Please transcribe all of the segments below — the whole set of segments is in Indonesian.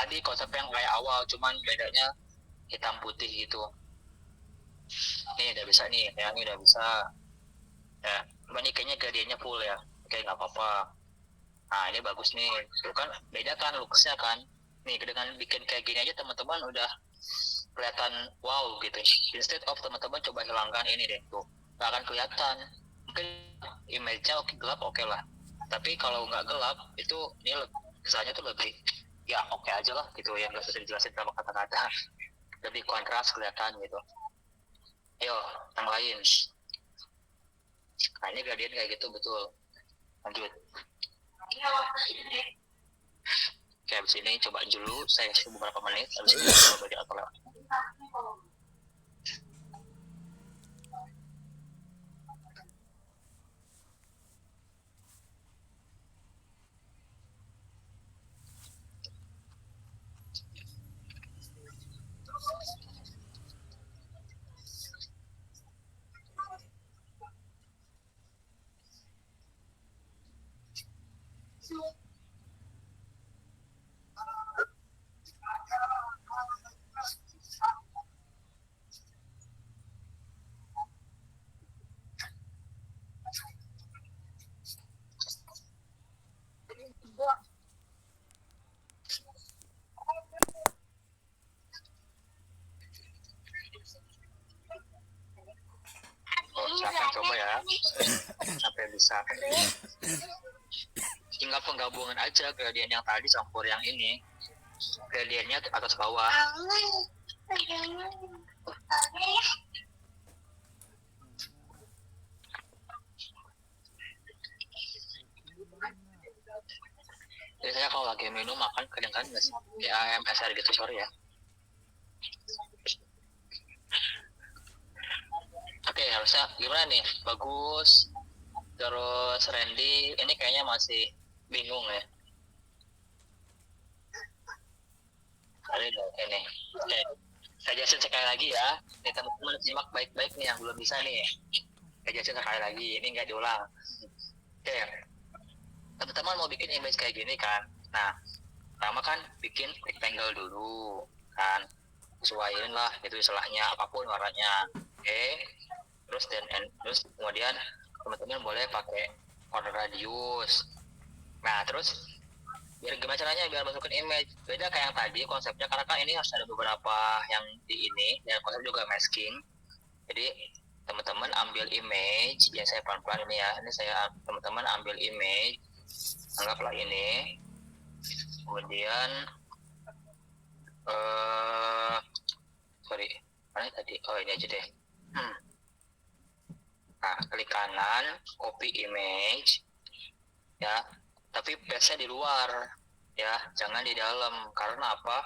tadi konsep yang kayak awal, cuman bedanya hitam putih gitu. Nih udah bisa nih, yang ini udah bisa. Ya, cuman ini kayaknya gradiennya full ya. Oke, nggak apa-apa. Nah, ini bagus nih. Tuh kan beda kan looksnya kan. Nih dengan bikin kayak gini aja teman-teman udah kelihatan wow gitu. Instead of teman-teman coba hilangkan ini deh tuh, nggak akan kelihatan. Mungkin image-nya gelap oke lah. Tapi kalau nggak gelap itu ini kesannya tuh lebih ya oke aja lah gitu ya, nggak usah dijelasin sama kata-kata. Lebih kontras kelihatan gitu. Ayo, yang lain. Nah, ini gradient kayak gitu betul. Lanjut. Oke, habis ini coba dulu saya kasih beberapa menit, habis ini coba bagi atau lewat. Silahkan coba ya sampai bisa. Tinggal penggabungan aja gradient yang tadi campur yang ini, gradientnya atas bawah. Biasanya kalau lagi minum makan kadang-kadang nggak sih kayak AMSR gitu, sorry ya. Oke, harusnya gimana nih? Bagus. Terus Randy, ini kayaknya masih bingung ya. Ini. Oke. Saya jelasin sekali lagi ya. Nih teman-teman simak baik-baik nih yang belum bisa nih. Saya jelasin sekali lagi, ini nggak diulang. Oke. Teman-teman mau bikin image kayak gini kan? Nah, pertama kan bikin rectangle dulu kan. Sesuaiin lah itu istilahnya apapun warnanya. Oke. Terus kemudian teman-teman boleh pakai order radius. Nah, terus biar gimana caranya biar masukin image beda kayak yang tadi konsepnya, karena kan ini harus ada beberapa yang di ini dan konsep juga masking. Jadi teman-teman ambil image ya, saya pelan-pelan ini ya, ini saya teman-teman ambil image, anggaplah ini, kemudian sorry mana tadi, oh ini aja deh. Nah, klik kanan, copy image ya, tapi paste-nya di luar ya, jangan di dalam. Karena apa?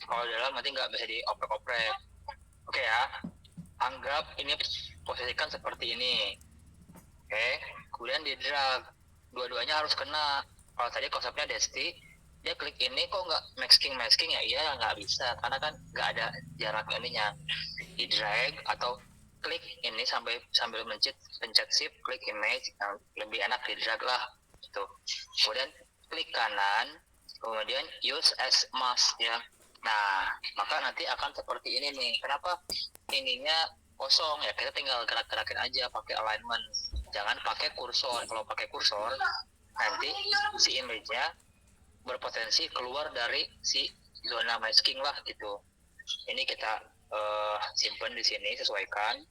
Kalau di dalam nanti nggak bisa dioprek-oprek. Oke ya, anggap ini posisikan seperti ini. Oke, kemudian di drag, dua-duanya harus kena. Kalau tadi konsepnya Desti, dia klik ini kok nggak masking ya, iya nggak bisa karena kan nggak ada jarak ininya. Di drag atau klik ini sambil pencet shift, klik image, yang lebih enak di drag lah gitu. Kemudian klik kanan, kemudian use as mask ya. Nah, maka nanti akan seperti ini nih. Kenapa ininya kosong ya? Kita tinggal gerak-gerakin aja pakai alignment. Jangan pakai kursor. Kalau pakai kursor, nanti si image-nya berpotensi keluar dari si zona masking lah gitu. Ini kita simpen di sini, sesuaikan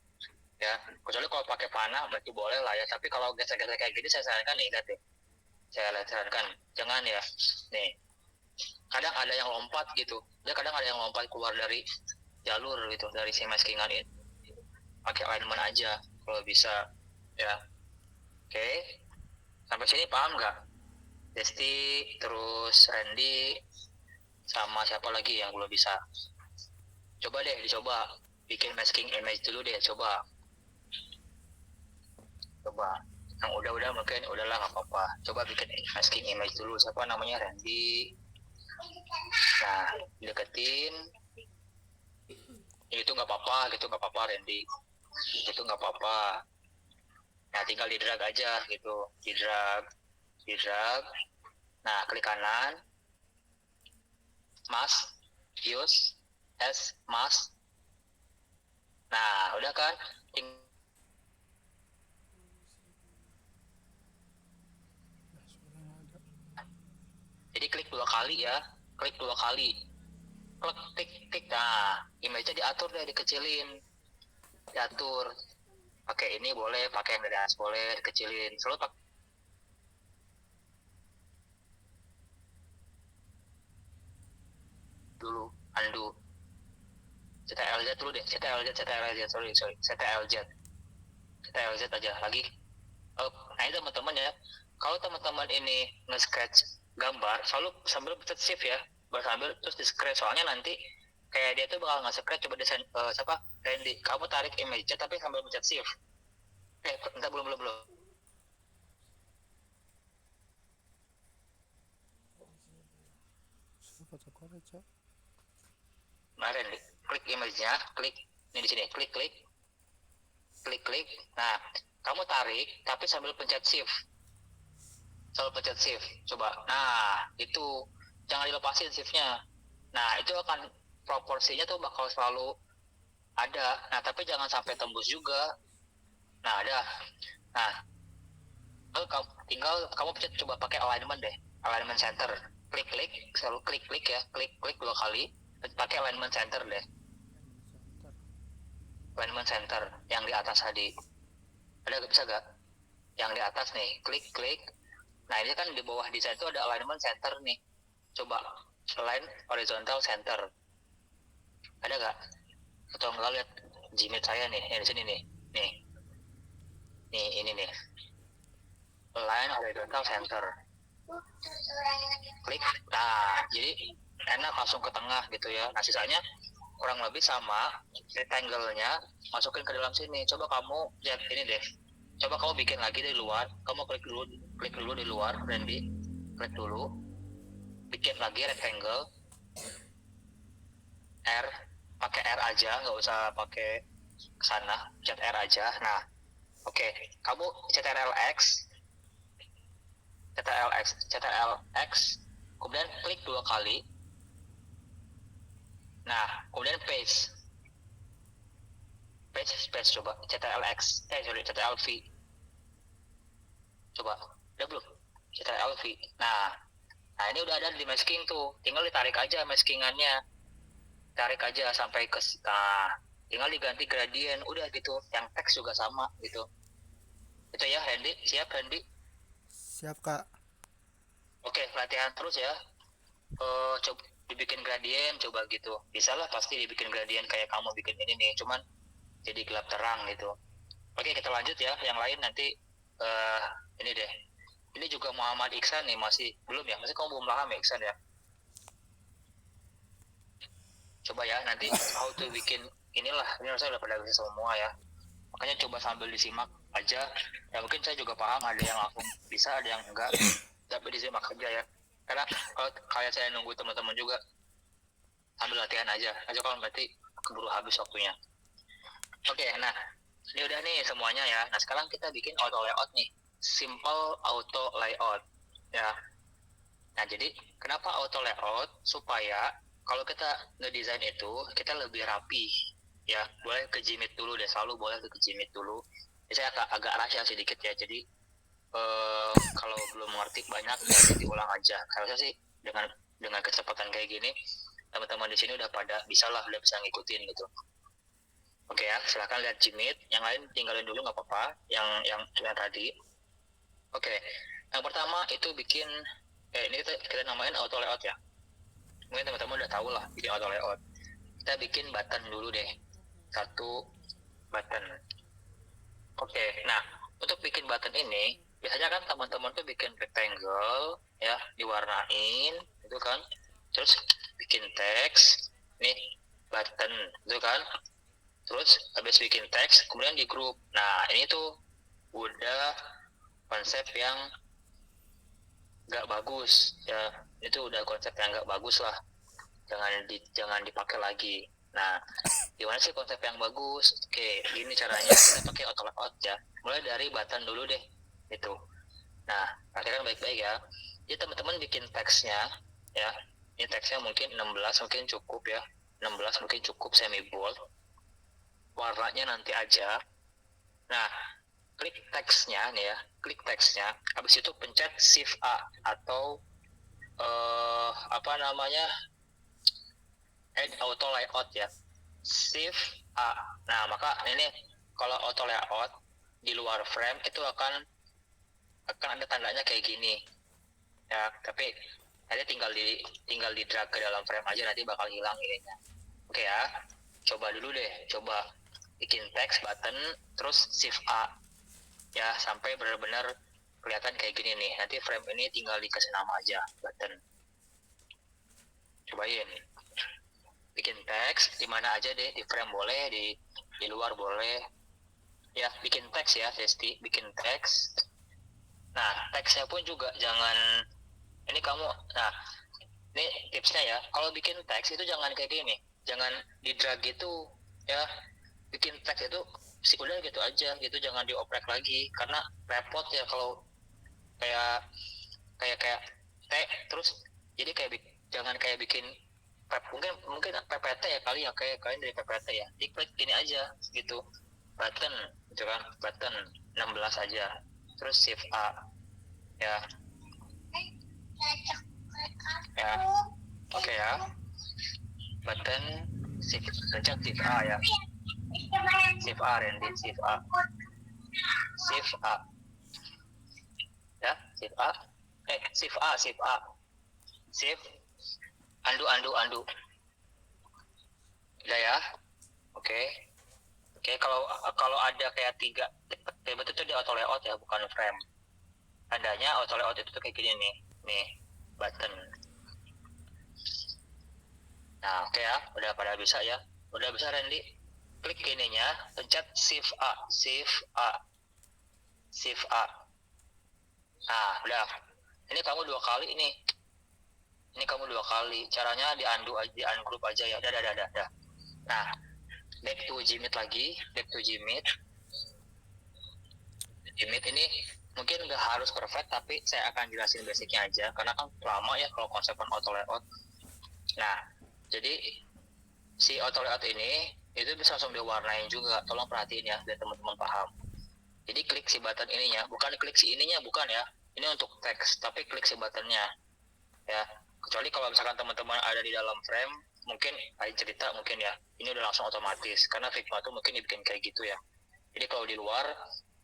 ya. Kecuali kalau pakai panah berarti boleh lah ya. Tapi kalau geser-geser kayak gini saya sarankan nih, lihat deh. Saya sarankan jangan ya. Nih, kadang ada yang lompat gitu. Dia kadang ada yang lompat keluar dari jalur gitu, dari si maskingan ini. Pakai alignment aja kalau bisa ya. Oke. Sampai sini paham nggak? Desti, terus Randy, sama siapa lagi yang belum bisa? Coba deh dicoba bikin masking image dulu deh, coba yang udah mungkin udahlah nggak apa-apa, coba bikin masking image dulu. Siapa namanya? Randy. Nah, deketin itu nggak apa-apa Randy, itu nggak apa-apa. Nah, tinggal di drag aja gitu, di drag. Nah, klik kanan, Mas, use as mas. Nah, udah kan? Jadi klik 2 kali ya, klik 2 kali. Klik. Nah, image-nya diatur deh, dikecilin. Diatur. Pakai ini boleh, pakai yang dari atas boleh, dikecilin. Selalu pakai dulu, undo. CTRL-Z dulu deh, CTRL-Z, sorry, CTRL-Z aja lagi. Nah ini teman-teman ya, kalau teman-teman ini nge-sketch gambar, selalu sambil pencet shift ya, sambil terus di-scratch, soalnya nanti kayak dia tuh bakal nge-scratch, coba desain, Randy, kamu tarik image-nya tapi sambil pencet shift. Bentar, belum. Nah Randy, klik image-nya, klik, ini di sini, klik. Nah, kamu tarik tapi sambil pencet shift. Coba. Nah, itu jangan dilepasin shiftnya. Nah, itu akan proporsinya tuh bakal selalu ada. Nah, tapi jangan sampai tembus juga. Nah, ada. Nah, tinggal kamu pencet, coba pakai alignment deh. Alignment center. Klik, selalu klik ya. Klik 2 kali. Pakai alignment center deh. Alignment center yang di atas tadi. Ada gak, bisa gak? Yang di atas nih, klik. Nah, ini kan di bawah desain itu ada alignment center nih. Coba align horizontal center. Ada gak? Atau enggak, lihat Gmail saya nih, yang di sini nih. Nih, ini nih. Align horizontal center. Klik. Nah, jadi enak langsung ke tengah gitu ya. Nah, sisanya kurang lebih sama, rectangle-nya masukin ke dalam sini. Coba kamu lihat ini deh. Coba kamu bikin lagi di luar. Kamu klik dulu di luar, Randy. Klik dulu. Bikin lagi rectangle. R, pakai R aja, nggak usah pakai kesana. Ctrl R aja. Nah, oke. Kamu Ctrl X, kemudian klik 2 kali. Nah, kemudian paste coba. Ctrl V. Coba, udah belum? Ctrl V. Nah, ini udah ada di masking tuh. Tinggal ditarik aja maskingannya. Tarik aja sampai ke, nah, tinggal diganti gradien. Udah gitu. Yang teks juga sama gitu. Itu ya, Randy. Siap, Randy? Siap, Kak. Oke, latihan terus ya. Coba dibikin gradien, coba gitu. Bisa lah pasti dibikin gradien kayak kamu bikin ini nih. Cuman jadi gelap terang gitu. Oke, kita lanjut ya. Yang lain nanti ini deh. Ini juga Muhammad Iksan nih, masih belum ya? Masih kamu belum paham ya, Iksan ya? Coba ya, nanti how to bikin inilah. Ini harusnya udah pada bisa semua ya. Makanya coba sambil disimak aja. Ya mungkin saya juga paham, ada yang langsung bisa, ada yang enggak. Tapi disimak aja ya. Karena kalau kayak saya nunggu teman-teman juga, sambil latihan aja. Kalau berarti keburu habis waktunya. Oke, nah ini udah nih semuanya ya. Nah sekarang kita bikin auto layout nih. Simple auto layout ya. Nah jadi kenapa auto layout? Supaya kalau kita ngedesain itu kita lebih rapi ya. Boleh ke Gmit dulu deh, selalu boleh ke Gmit dulu. Jadi saya agak rahasia sedikit ya. Jadi kalau belum mengerti banyak ya diulang aja. Harusnya sih dengan kecepatan kayak gini teman-teman di sini udah pada bisa lah, udah bisa ngikutin gitu. Oke ya, silahkan lihat Gmit. Yang lain tinggalin dulu nggak apa-apa. Yang tadi. Oke, yang pertama itu bikin ini kita namain auto layout ya. Mungkin teman-teman udah tahu lah bikin auto layout. Kita bikin button dulu deh. Satu button. Oke, nah untuk bikin button ini biasanya kan teman-teman tuh bikin rectangle ya, diwarnain itu kan. Terus bikin teks nih button itu kan. Terus habis bikin teks kemudian di grup. Nah ini tuh udah konsep yang nggak bagus ya. Itu udah konsep yang nggak bagus lah. Jangan dipakai lagi. Nah gimana sih konsep yang bagus? Oke, gini caranya, kita pakai auto layout ya. Mulai dari button dulu deh itu. Nah perhatikan baik-baik ya. Jadi teman-teman bikin teksnya ya, Ini teksnya mungkin 16 mungkin cukup ya. 16 mungkin cukup semi bold. Warnanya nanti aja. Nah, klik teksnya nih ya. Klik teksnya. Habis itu pencet Shift A atau apa namanya? Add auto layout ya. Shift A. Nah, maka ini kalau auto layout di luar frame itu akan ada tandanya kayak gini. Ya, tapi nanti tinggal di drag ke dalam frame aja, nanti bakal hilang ininya. Oke ya, coba dulu deh, coba bikin text button terus Shift A ya sampai benar-benar kelihatan kayak gini nih. Nanti frame ini tinggal dikasih nama aja button. Cobain bikin teks di mana aja deh, di frame boleh, di luar boleh ya. Bikin teks ya Desti, bikin teks. Nah, teksnya pun juga jangan ini kamu, nah ini tipsnya ya, kalau bikin teks itu jangan kayak gini, jangan di drag gitu ya. Bikin teks itu sih udah gitu aja gitu, jangan dioprek lagi karena repot ya kalau kayak kayak T terus jadi kayak jangan kayak bikin mungkin PPT ya kali ya, kayak kalian dari PPT ya, diklik gini aja gitu, button gitu kan, button 16 aja terus Shift A ya. Ya, oke ya, button Shift, pencet Shift A ya, Shift A Randy, Shift A, Shift A ya, Shift A, Shift A, Shift A, Shift, undo udah ya. Oke. Oke, kalau ada kayak tiga betul itu di auto layout ya, bukan frame. Tandanya auto layout itu kayak gini nih button. Nah, oke ya, udah pada bisa ya, udah bisa Randy. Klik ininya, pencet Shift A, Shift A, Shift A. Nah, udah. Ini kamu 2 kali ini. Ini kamu 2 kali. Caranya di ungroup aja ya. Dah. Nah, back to Gmeet lagi, back to Gmeet. Gmeet ini mungkin nggak harus perfect, tapi saya akan jelasin basicnya aja karena kan lama ya kalau konsep auto layout. Nah, jadi si auto layout ini itu bisa langsung diwarnain juga, tolong perhatiin ya biar teman-teman paham. Jadi klik si button ininya, bukan klik si ininya, bukan ya, ini untuk teks, tapi klik si buttonnya ya. Kecuali kalau misalkan teman-teman ada di dalam frame, mungkin ada cerita mungkin ya, ini udah langsung otomatis karena Figma tuh mungkin dibikin kayak gitu ya. Jadi kalau di luar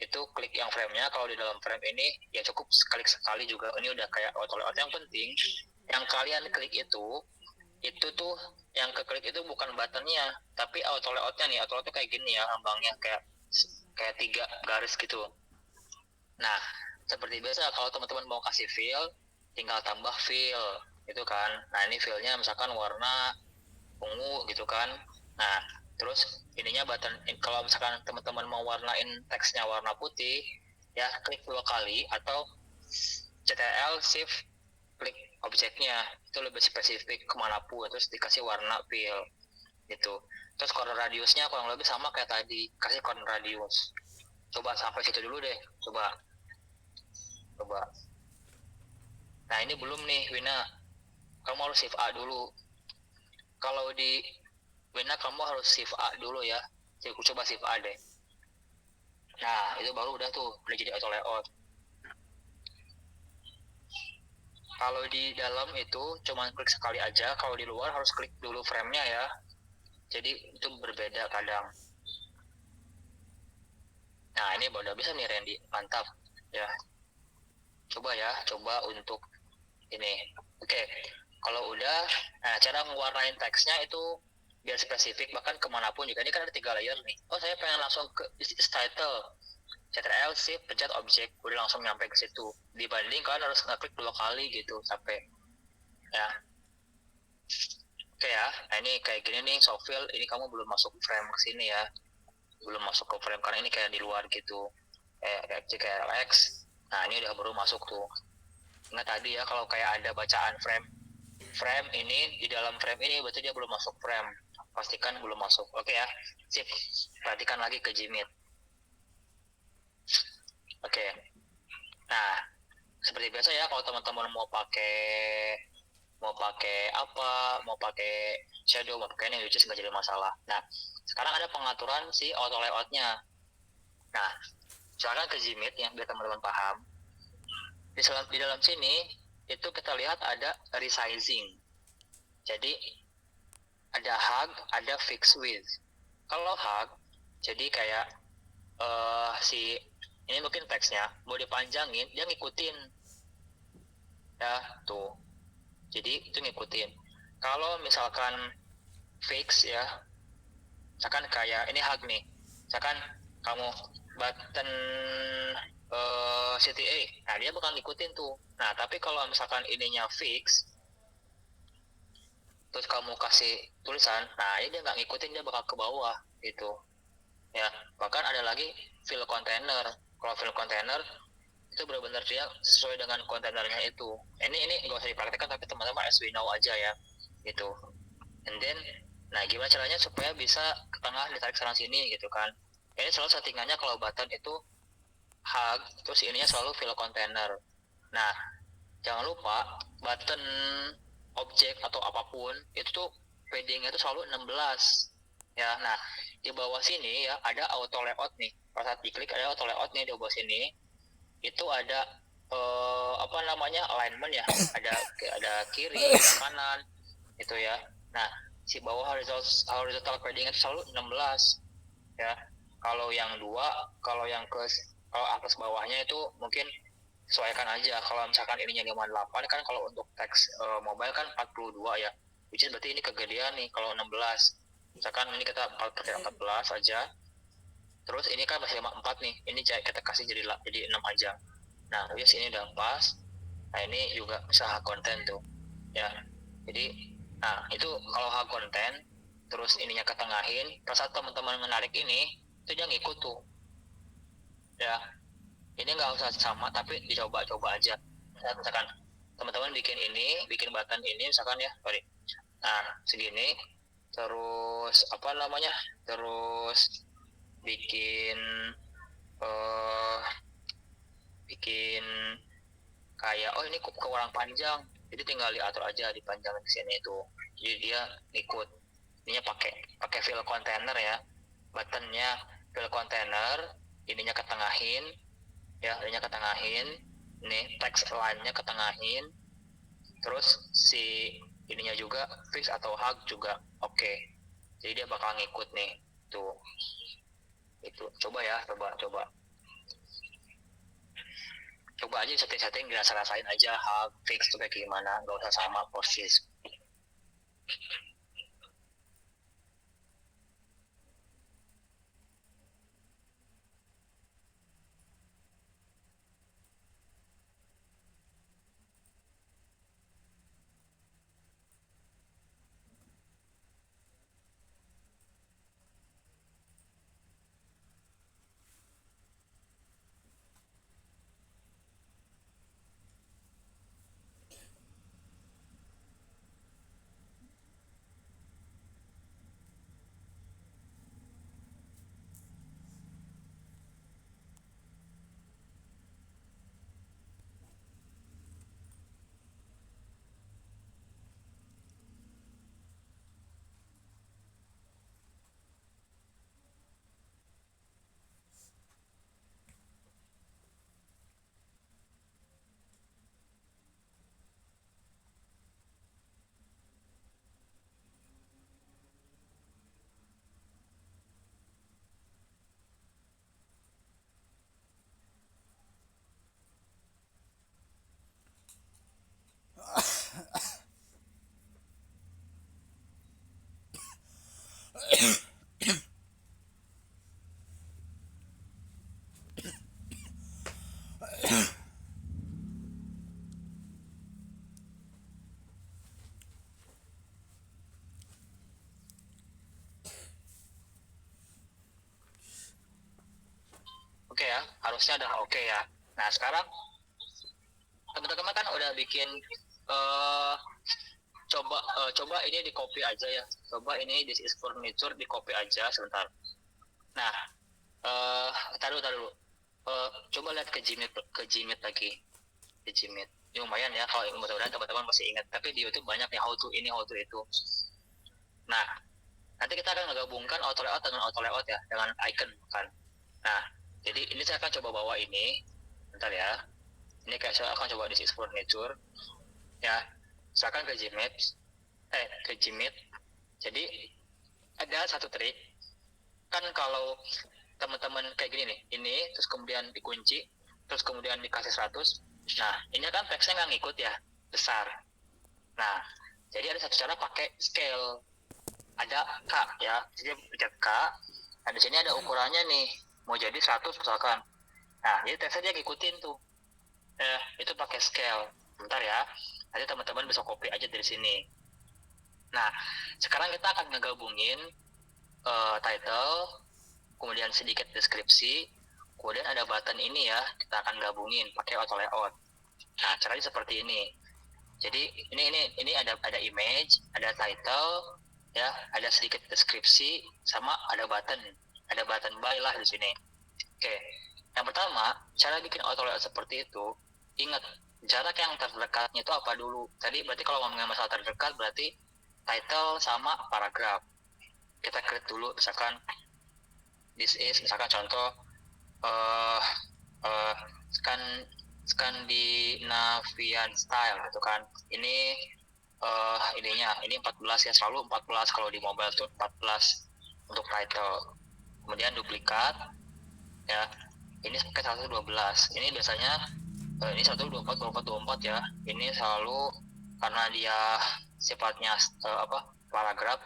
itu klik yang frame-nya, kalau di dalam frame ini ya cukup sekali juga. Ini udah kayak auto layout. Yang penting yang kalian klik itu tuh yang keklik itu bukan buttonnya, tapi auto layoutnya nih. Auto layout tuh kayak gini ya, lambangnya kayak 3 garis gitu. Nah, seperti biasa kalau teman-teman mau kasih fill, tinggal tambah fill itu kan. Nah, ini fillnya misalkan warna ungu gitu kan. Nah, terus ininya button, kalau misalkan teman-teman mau warnain teksnya warna putih ya, klik 2 kali atau Ctrl Shift klik objeknya, itu lebih spesifik kemanapun, terus dikasih warna fill gitu. Terus corner radiusnya kurang lebih sama kayak tadi, kasih corner radius. Coba sampai situ dulu deh, coba. Nah, ini belum nih Wina, kamu harus Shift A dulu. Kalau di Wina kamu harus Shift A dulu ya. Coba Shift A deh. Nah, itu baru udah jadi auto layout. Kalau di dalam itu cuma klik sekali aja, kalau di luar harus klik dulu frame-nya ya. Jadi itu berbeda kadang. Nah, ini udah bisa nih Randy, mantap ya. Coba untuk ini. Oke, kalau udah, nah cara mewarnain teksnya itu biar spesifik bahkan kemanapun juga. Ini kan ada 3 layer nih. Oh, saya pengen langsung ke title, Ctrl Shift pencet objek, udah langsung nyampe ke situ. Dibanding kalian harus ngeklik 2 kali gitu sampai ya. Oke ya, nah ini kayak gini nih soft fill, ini kamu belum masuk frame ke sini ya. Belum masuk ke frame karena ini kayak di luar gitu. Kayak CKLX. Nah, ini udah baru masuk tuh. Ingat tadi ya, kalau kayak ada bacaan frame ini di dalam frame ini berarti dia belum masuk frame, pastikan belum masuk. Oke ya, sip, perhatikan lagi ke Gmeet. Oke, nah seperti biasa ya, kalau teman-teman mau pakai mau pakai apa, mau pakai shadow, mau pakai ini, which is nggak jadi masalah. Nah, sekarang ada pengaturan si auto layoutnya. Nah, misalkan ke Gmit ya, biar teman-teman paham. Di dalam sini itu kita lihat ada resizing. Jadi ada hug, ada fixed width. Kalau hug, jadi kayak si ini mungkin teksnya mau dipanjangin, dia ngikutin ya tuh. Jadi itu ngikutin. Kalau misalkan fix ya, misalkan kayak ini hug nih, misalkan kamu button CTA, nah dia bakal ngikutin tuh. Nah tapi kalau misalkan ininya fix, terus kamu kasih tulisan, nah ini dia nggak ngikutin, dia bakal ke bawah gitu ya. Bahkan ada lagi fill container. Kalau fill container itu benar-benar dia sesuai dengan kontainernya itu. Ini nggak usah dipraktekkan, tapi teman-teman as we know aja ya gitu. And then nah gimana caranya supaya bisa ke tengah ditarik sana sini gitu kan. Ini selalu settingannya kalau button itu hug, terus ininya selalu fill container. Nah jangan lupa button objek atau apapun itu tuh paddingnya itu selalu 16 ya. Nah di bawah sini ya ada auto layout nih, pas saat diklik ada auto layout nih di bawah sini. Itu ada apa namanya alignment ya, ada kiri, ada kanan itu ya. Nah si bawah horizontal padding itu selalu 16 ya. Kalau yang dua, kalau atas bawahnya itu mungkin sesuaikan aja. Kalau misalkan ininya 58 kan, kalau untuk teks mobile kan 42 ya, which is berarti ini kegedean nih kalau 16. Misalkan ini kita pakai 14 aja, terus ini kan masih 54 nih, ini kita kasih jadi 6 aja. Nah yes, ini udah pas. Nah ini juga bisa hak konten tuh ya. Jadi nah itu kalau hak konten, terus ininya ketengahin, pas saat teman-teman menarik ini itu dia ngikut tuh ya. Ini nggak usah sama, tapi dicoba-coba aja. Nah, misalkan teman-teman bikin button ini misalkan ya, sorry, nah segini, terus apa namanya, terus bikin eh bikin kayak ini kurang panjang, jadi tinggal diatur aja dipanjangin ke sini itu, jadi dia ikut. Ininya pakai fill container ya, buttonnya fill container, ininya ketengahin ya, ininya ketengahin, nih text line-nya ketengahin, terus si ininya juga fix atau hug juga oke. Jadi dia bakal ngikut nih tuh. Itu coba ya, coba aja setting-setting, dirasa-rasain aja hug fix tuh kayak gimana, nggak usah sama persis. Oke ya, harusnya udah oke ya. Nah sekarang teman-teman kan udah bikin coba ini di copy aja ya. Coba ini this is furniture di copy aja sebentar. Nah, taruh. Coba lihat ke Gmit lagi, ke Gmit. Ini lumayan ya, kalau mudah-mudahan teman-teman masih ingat. Tapi di YouTube banyak ya how to ini, how to itu. Nah, nanti kita akan menggabungkan auto layout dengan auto layout ya, dengan icon kan. Nah, jadi ini saya akan coba bawa ini. Bentar ya. Ini kayak saya akan coba di Explore Nature. Ya, silakan ke Gmaps. Ke Gmeet. Jadi ada satu trik. Kan kalau teman-teman kayak gini nih, ini terus kemudian dikunci, terus kemudian dikasih 100. Nah, ini kan teksnya nggak ngikut ya, besar. Nah, jadi ada satu cara pakai scale. Ada K ya, jadi pencet K. Nah, di sini ada ukurannya nih, mau jadi 100 misalkan. Nah, jadi teksnya dia ngikutin tuh. Itu pakai scale. Bentar ya, nanti teman-teman bisa copy aja dari sini. Nah, sekarang kita akan ngegabungin title, kemudian sedikit deskripsi, kemudian ada button ini ya, kita akan gabungin pakai auto layout. Nah, caranya seperti ini. Jadi ini ada image, ada title, ya, ada sedikit deskripsi, sama ada button buy lah di sini. Oke, yang pertama, cara bikin auto layout seperti itu, ingat jarak yang terdekatnya itu apa dulu. Tadi berarti kalau ngomongin masalah terdekat berarti title sama paragraf. Kita create dulu, misalkan this is, misalkan contoh Scandinavian style gitu kan. Ini idenya ini 14 ya, selalu 14 kalau di mobile tuh 14 untuk title. Kemudian duplikat ya. Ini pakai 112. Ini biasanya ini 124 ya. Ini selalu karena dia sifatnya paragraf,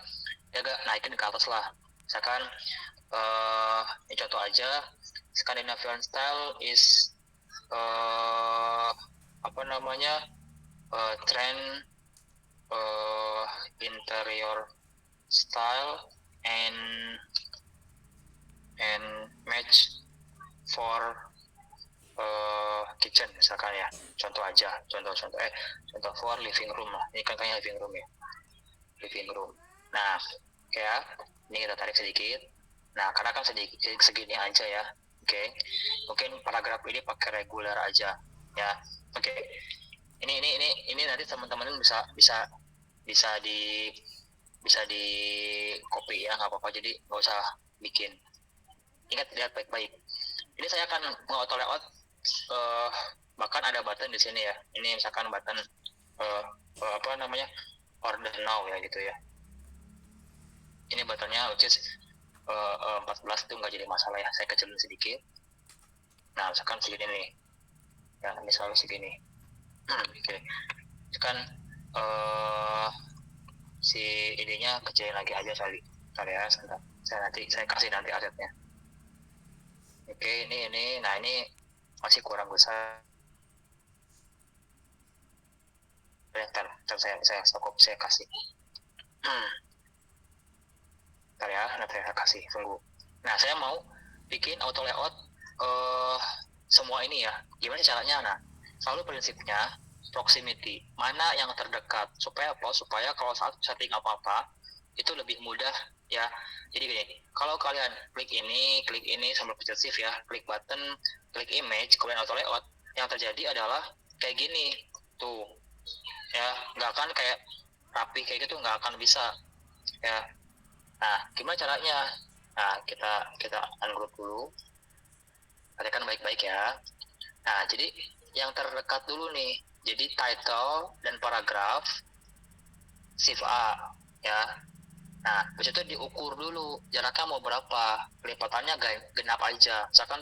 dia agak naikin ke atas lah. Misalkan ini contoh aja, Scandinavian style is trend interior style and match for kitchen misalkan ya, contoh for living room lah. Ini kan kayaknya living room ya, living room. Nah, ya ini kita tarik sedikit. Nah, karena kan sedikit segini aja ya. Oke. Mungkin paragraf ini pakai regular aja ya. Oke. Ini nanti teman-teman bisa di copy ya, nggak apa-apa. Jadi nggak usah bikin. Ingat, lihat baik-baik. Ini saya akan auto layout, bahkan ada button di sini ya. Ini misalkan button order now ya gitu ya. Ini buttonnya which is 14 itu nggak jadi masalah ya, saya kecilin sedikit. Nah, misalkan segini nih ya, misalnya segini. Oke. Misalkan si idenya kecilin lagi aja kali ya, saya kasih nanti asetnya. Oke, ini nah ini masih kurang besar. Ntar saya stop, saya kasih. Ntar ya, nanti saya kasih, tunggu. Nah, saya mau bikin auto layout semua ini ya. Gimana caranya? Nah, selalu prinsipnya proximity, mana yang terdekat, supaya apa? Supaya kalau saat setting apa-apa itu lebih mudah ya. Jadi gini, kalau kalian klik ini sambil pencet shift ya, klik button, klik image, kemudian auto layout, yang terjadi adalah kayak gini tuh ya, nggak akan kayak rapi kayak gitu, nggak akan bisa ya. Nah, gimana caranya? Nah, kita ungroup dulu, perhatikan baik-baik ya. Nah, jadi yang terdekat dulu nih, jadi title dan paragraf shift A ya. Nah, habis itu diukur dulu jaraknya mau berapa, kelipatannya genap aja, misalkan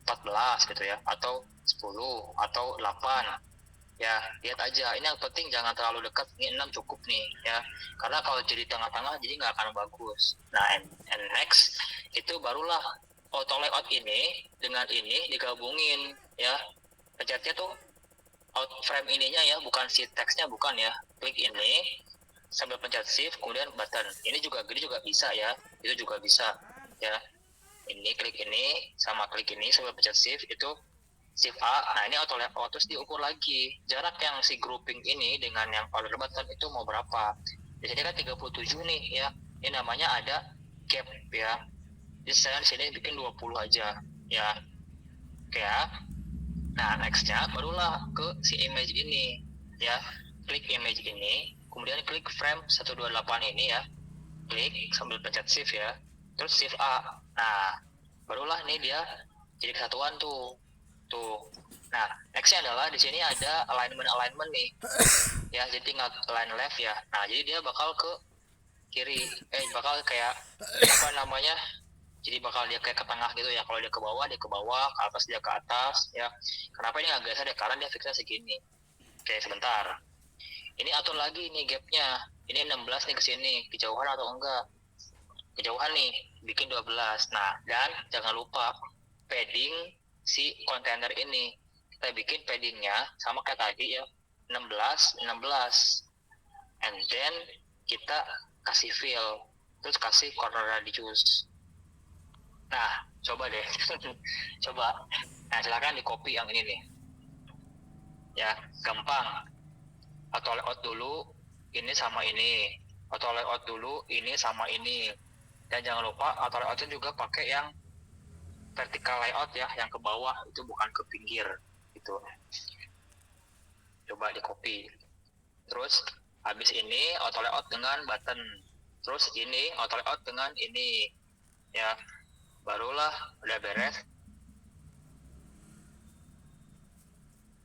14 gitu ya, atau 10 atau 8 ya, lihat aja. Ini yang penting jangan terlalu dekat, ini 6 cukup nih ya, karena kalau jadi tengah-tengah jadi nggak akan bagus. Nah, and next itu barulah auto layout ini dengan ini digabungin ya. Pencetnya tuh out frame ininya ya, bukan si teksnya, bukan ya. Klik ini sambil pencet shift kemudian button. Ini juga bisa ya, itu juga bisa ya. Ini klik ini sama klik ini sambil pencet shift, itu shift A. Nah, ini auto layout, terus diukur lagi jarak yang si grouping ini dengan yang order button itu mau berapa. Di sini kan 37 nih ya. Ini namanya ada gap ya. Jadi saya di sini bikin 20 aja ya. Oke ya. Nah, nextnya barulah ke si image ini, ya. Klik image ini, kemudian klik frame 128 ini ya. Klik sambil pencet shift ya. Terus shift A. Nah, barulah nih dia jadi kesatuan tuh. Tuh. Nah, nextnya adalah di sini ada alignment nih. Ya, jadi tinggal align left ya. Nah, jadi dia bakal ke kiri. Bakal kayak apa namanya? Jadi bakal dia kayak ke tengah gitu ya. Kalau dia ke bawah, ke atas dia ke atas ya. Kenapa ini agak geser ya? Karena dia fixnya segini. Oke, sebentar. Ini atur lagi nih gapnya. Ini 16 nih ke sini. Kejauhan atau enggak? Kejauhan nih, bikin 12. Nah, dan jangan lupa padding si kontainer ini. Kita bikin paddingnya sama kayak tadi ya. 16, 16. And then kita kasih fill. Terus kasih corner radius. Nah, coba deh. Coba. Nah, silakan di copy yang ini nih. Ya, gampang. Auto layout dulu, ini sama ini. Auto layout dulu, ini sama ini. Dan jangan lupa auto layoutnya juga pakai yang vertical layout ya, yang ke bawah, itu bukan ke pinggir. Gitu. Coba di copy. Terus, habis ini auto layout dengan button. Terus ini auto layout dengan ini. Ya, barulah udah beres.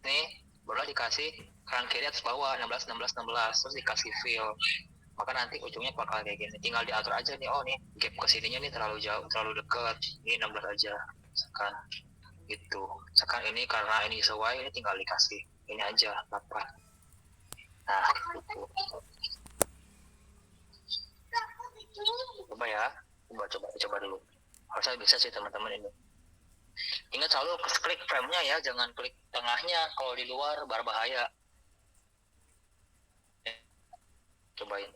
Nih baru dikasih kanan kiri atas bawah 16 16 16 terus dikasih fill, maka nanti ujungnya bakal kayak gini. Tinggal diatur aja nih, oh nih gap kesininya nih terlalu jauh, terlalu dekat, ini 16 aja sekarang gitu. Sekarang ini karena ini sesuai, ini tinggal dikasih ini aja 8. Nah gitu. Coba ya, coba dulu, harusnya bisa sih teman-teman ini. Ingat selalu klik frame-nya ya, jangan klik tengahnya, kalau di luar berbahaya. Cobain.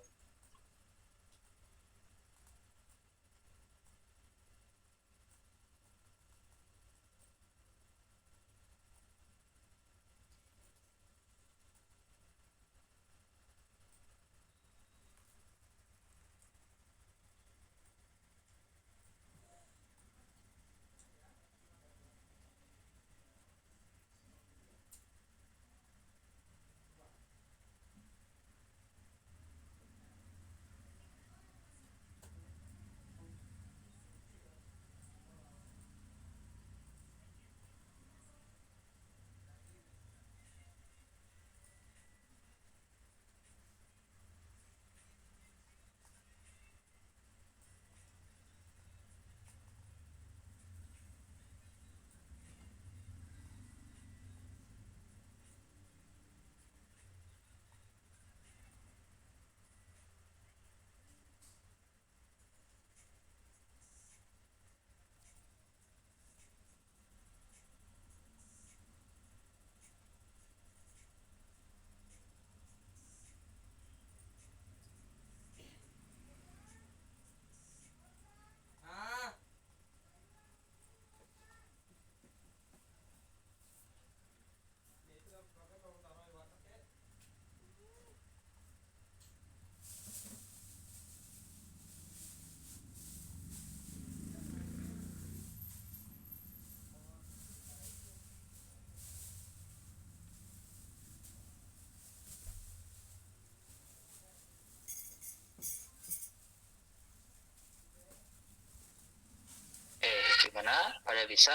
Gimana? Pada bisa?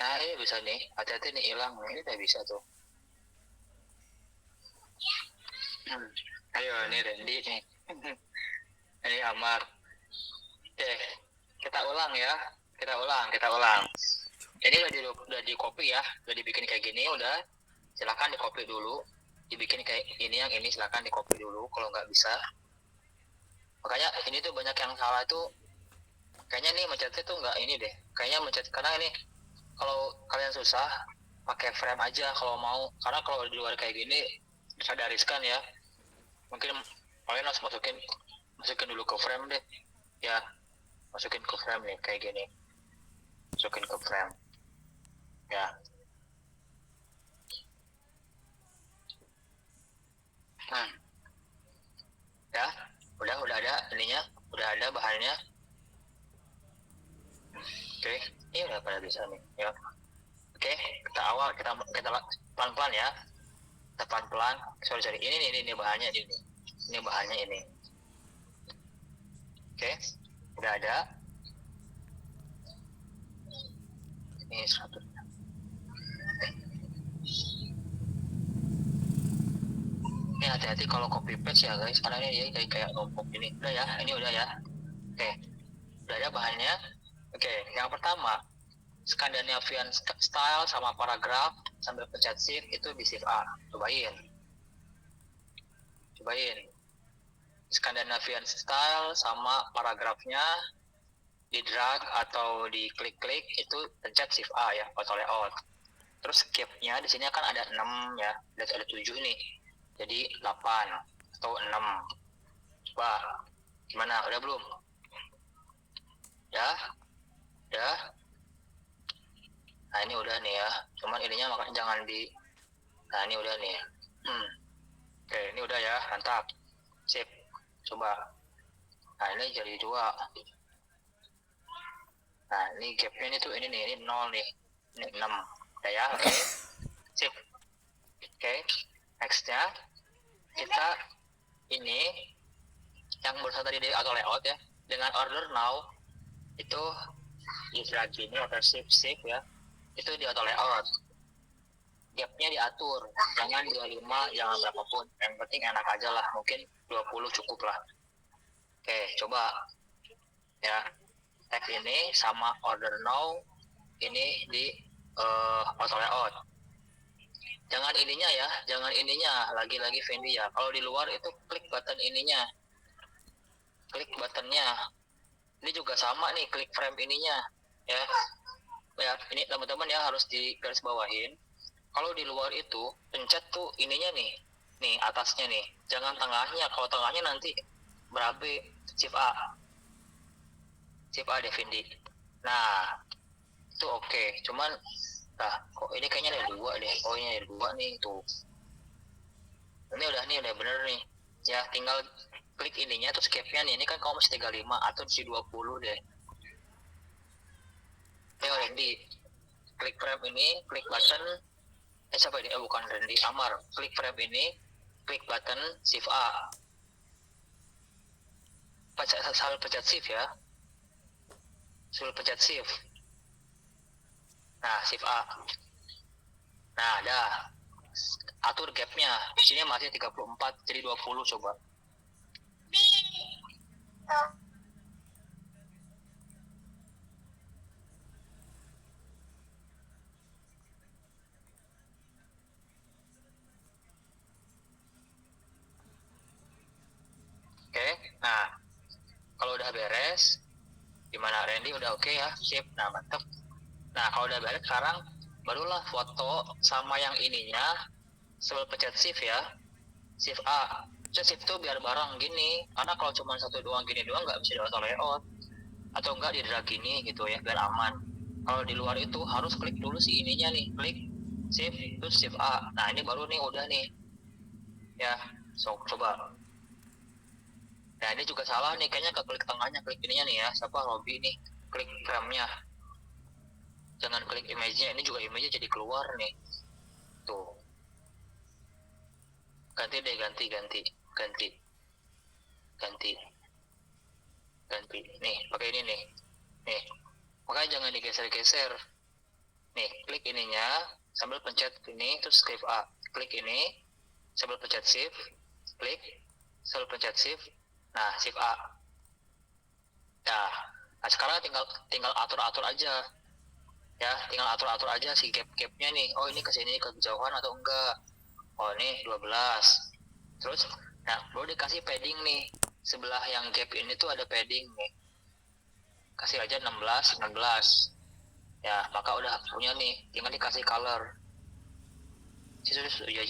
Nah ini bisa nih. Hati-hati nih hilang. Ini udah bisa tuh. Ayo, ini Randy nih. Ini Amar. Kita ulang ya. Kita ulang. Ini udah di copy ya. Udah dibikin kayak gini, udah. Silakan di copy dulu. Dibikin kayak ini, yang ini silakan di copy dulu kalau nggak bisa. Makanya ini tuh banyak yang salah tuh. Kayaknya nih mencetnya tuh nggak ini deh. Kayaknya mencet, karena ini kalau kalian susah pakai frame aja kalau mau, karena kalau di luar kayak gini ada riskan ya. Mungkin kalian harus masukin dulu ke frame deh ya, masukin ke frame nih kayak gini, masukin ke frame ya. Ya udah ada ininya, udah ada bahannya. Oke, ini udah pada bisa nih ya. Oke, kita pelan-pelan ya. Kita pelan-pelan. Sorry. Ini bahannya ini. Ini bahannya ini. Oke, udah ada. Ini 100. Ini hati-hati kalau copy paste ya guys, karena ini kayak numpuk ini. Udah ya, ini udah ya. Oke, udah ada bahannya. Oke, yang pertama Scandinavian style sama paragraf sambil pencet shift itu di shift A. Cobain. Scandinavian style sama paragrafnya di drag atau di klik-klik itu pencet shift A ya, auto layout. Terus gapnya di sini kan ada 6 ya, ada 7 nih. Jadi 8 atau 6. Coba gimana? Udah belum? Ya? Udah? Nah ini udah nih ya. Cuman ininya makanya jangan di. Nah ini udah nih. Oke, ini udah ya, mantap. Sip. Coba. Nah ini jadi 2. Nah ini gapnya ini tuh ini nih, ini 0 nih. Ini 6. Udah ya, oke. Sip. Oke. Nextnya kita ini yang barusan tadi di auto layout ya, dengan order now itu di drag ini order shift ya, itu di auto layout. Gapnya diatur, jangan 25, jangan berapapun, yang penting enak aja lah, mungkin 20 cukup lah. Oke, coba ya, tag ini sama order now ini di auto layout. Jangan ininya lagi-lagi Fendi ya. Kalau di luar itu klik button ininya, klik buttonnya. Ini juga sama nih, klik frame ininya ya. Ya ini teman-teman ya harus di garis bawahin. Kalau di luar itu pencet tuh ininya nih atasnya nih. Jangan tengahnya. Kalau tengahnya nanti berabe. Shift A deh Fendi. Nah itu oke. Cuman kok ini kayaknya ada 2 deh. Oh ini ada 2 nih tuh. Ini udah bener nih. Ya tinggal klik ininya terus gapnya nih. Ini kan kamu masih 35 atau masih 20 deh. Randy, klik frame ini, klik button. Siapa ini? Bukan Randy, Amar. Klik frame ini, klik button shift A. Sambil pencet shift ya. Nah, shift A. Nah, dah. Atur gapnya. Di sini masih 34, jadi 20 coba. Oke, nah. Kalau udah beres, gimana Randy? Udah oke ya? Sip, nah mantep. Nah, kalau udah beres sekarang, barulah foto sama yang ininya sebelum pencet shift ya. Shift A. Shift itu biar bareng gini. Karena kalau cuma satu doang gini doang nggak bisa di auto layout. Atau enggak di drag gini gitu ya, biar aman. Kalau di luar itu harus klik dulu si ininya nih. Klik shift, terus shift A. Nah ini baru nih udah nih. Ya, coba. Nah ini juga salah nih, kayaknya ke klik tengahnya, klik ininya nih ya. Siapa Robby nih, klik frame-nya. Jangan klik image-nya, ini juga image-nya jadi keluar nih. Tuh. Ganti deh, ganti. Nih, pakai ini nih. Nih, makanya jangan digeser-geser. Nih, klik ininya, sambil pencet ini, terus shift A. Klik ini, sambil pencet shift, klik, sambil pencet shift, nah shift A. Nah sekarang tinggal atur-atur aja. Ya, tinggal atur-atur aja si gap-gapnya nih. Oh ini kesini kejauhan atau enggak. Oh ini 12. Terus, nah baru dikasih padding nih. Sebelah yang gap ini tuh ada padding nih. Kasih aja 16. Ya, maka udah punya nih. Tinggal dikasih color.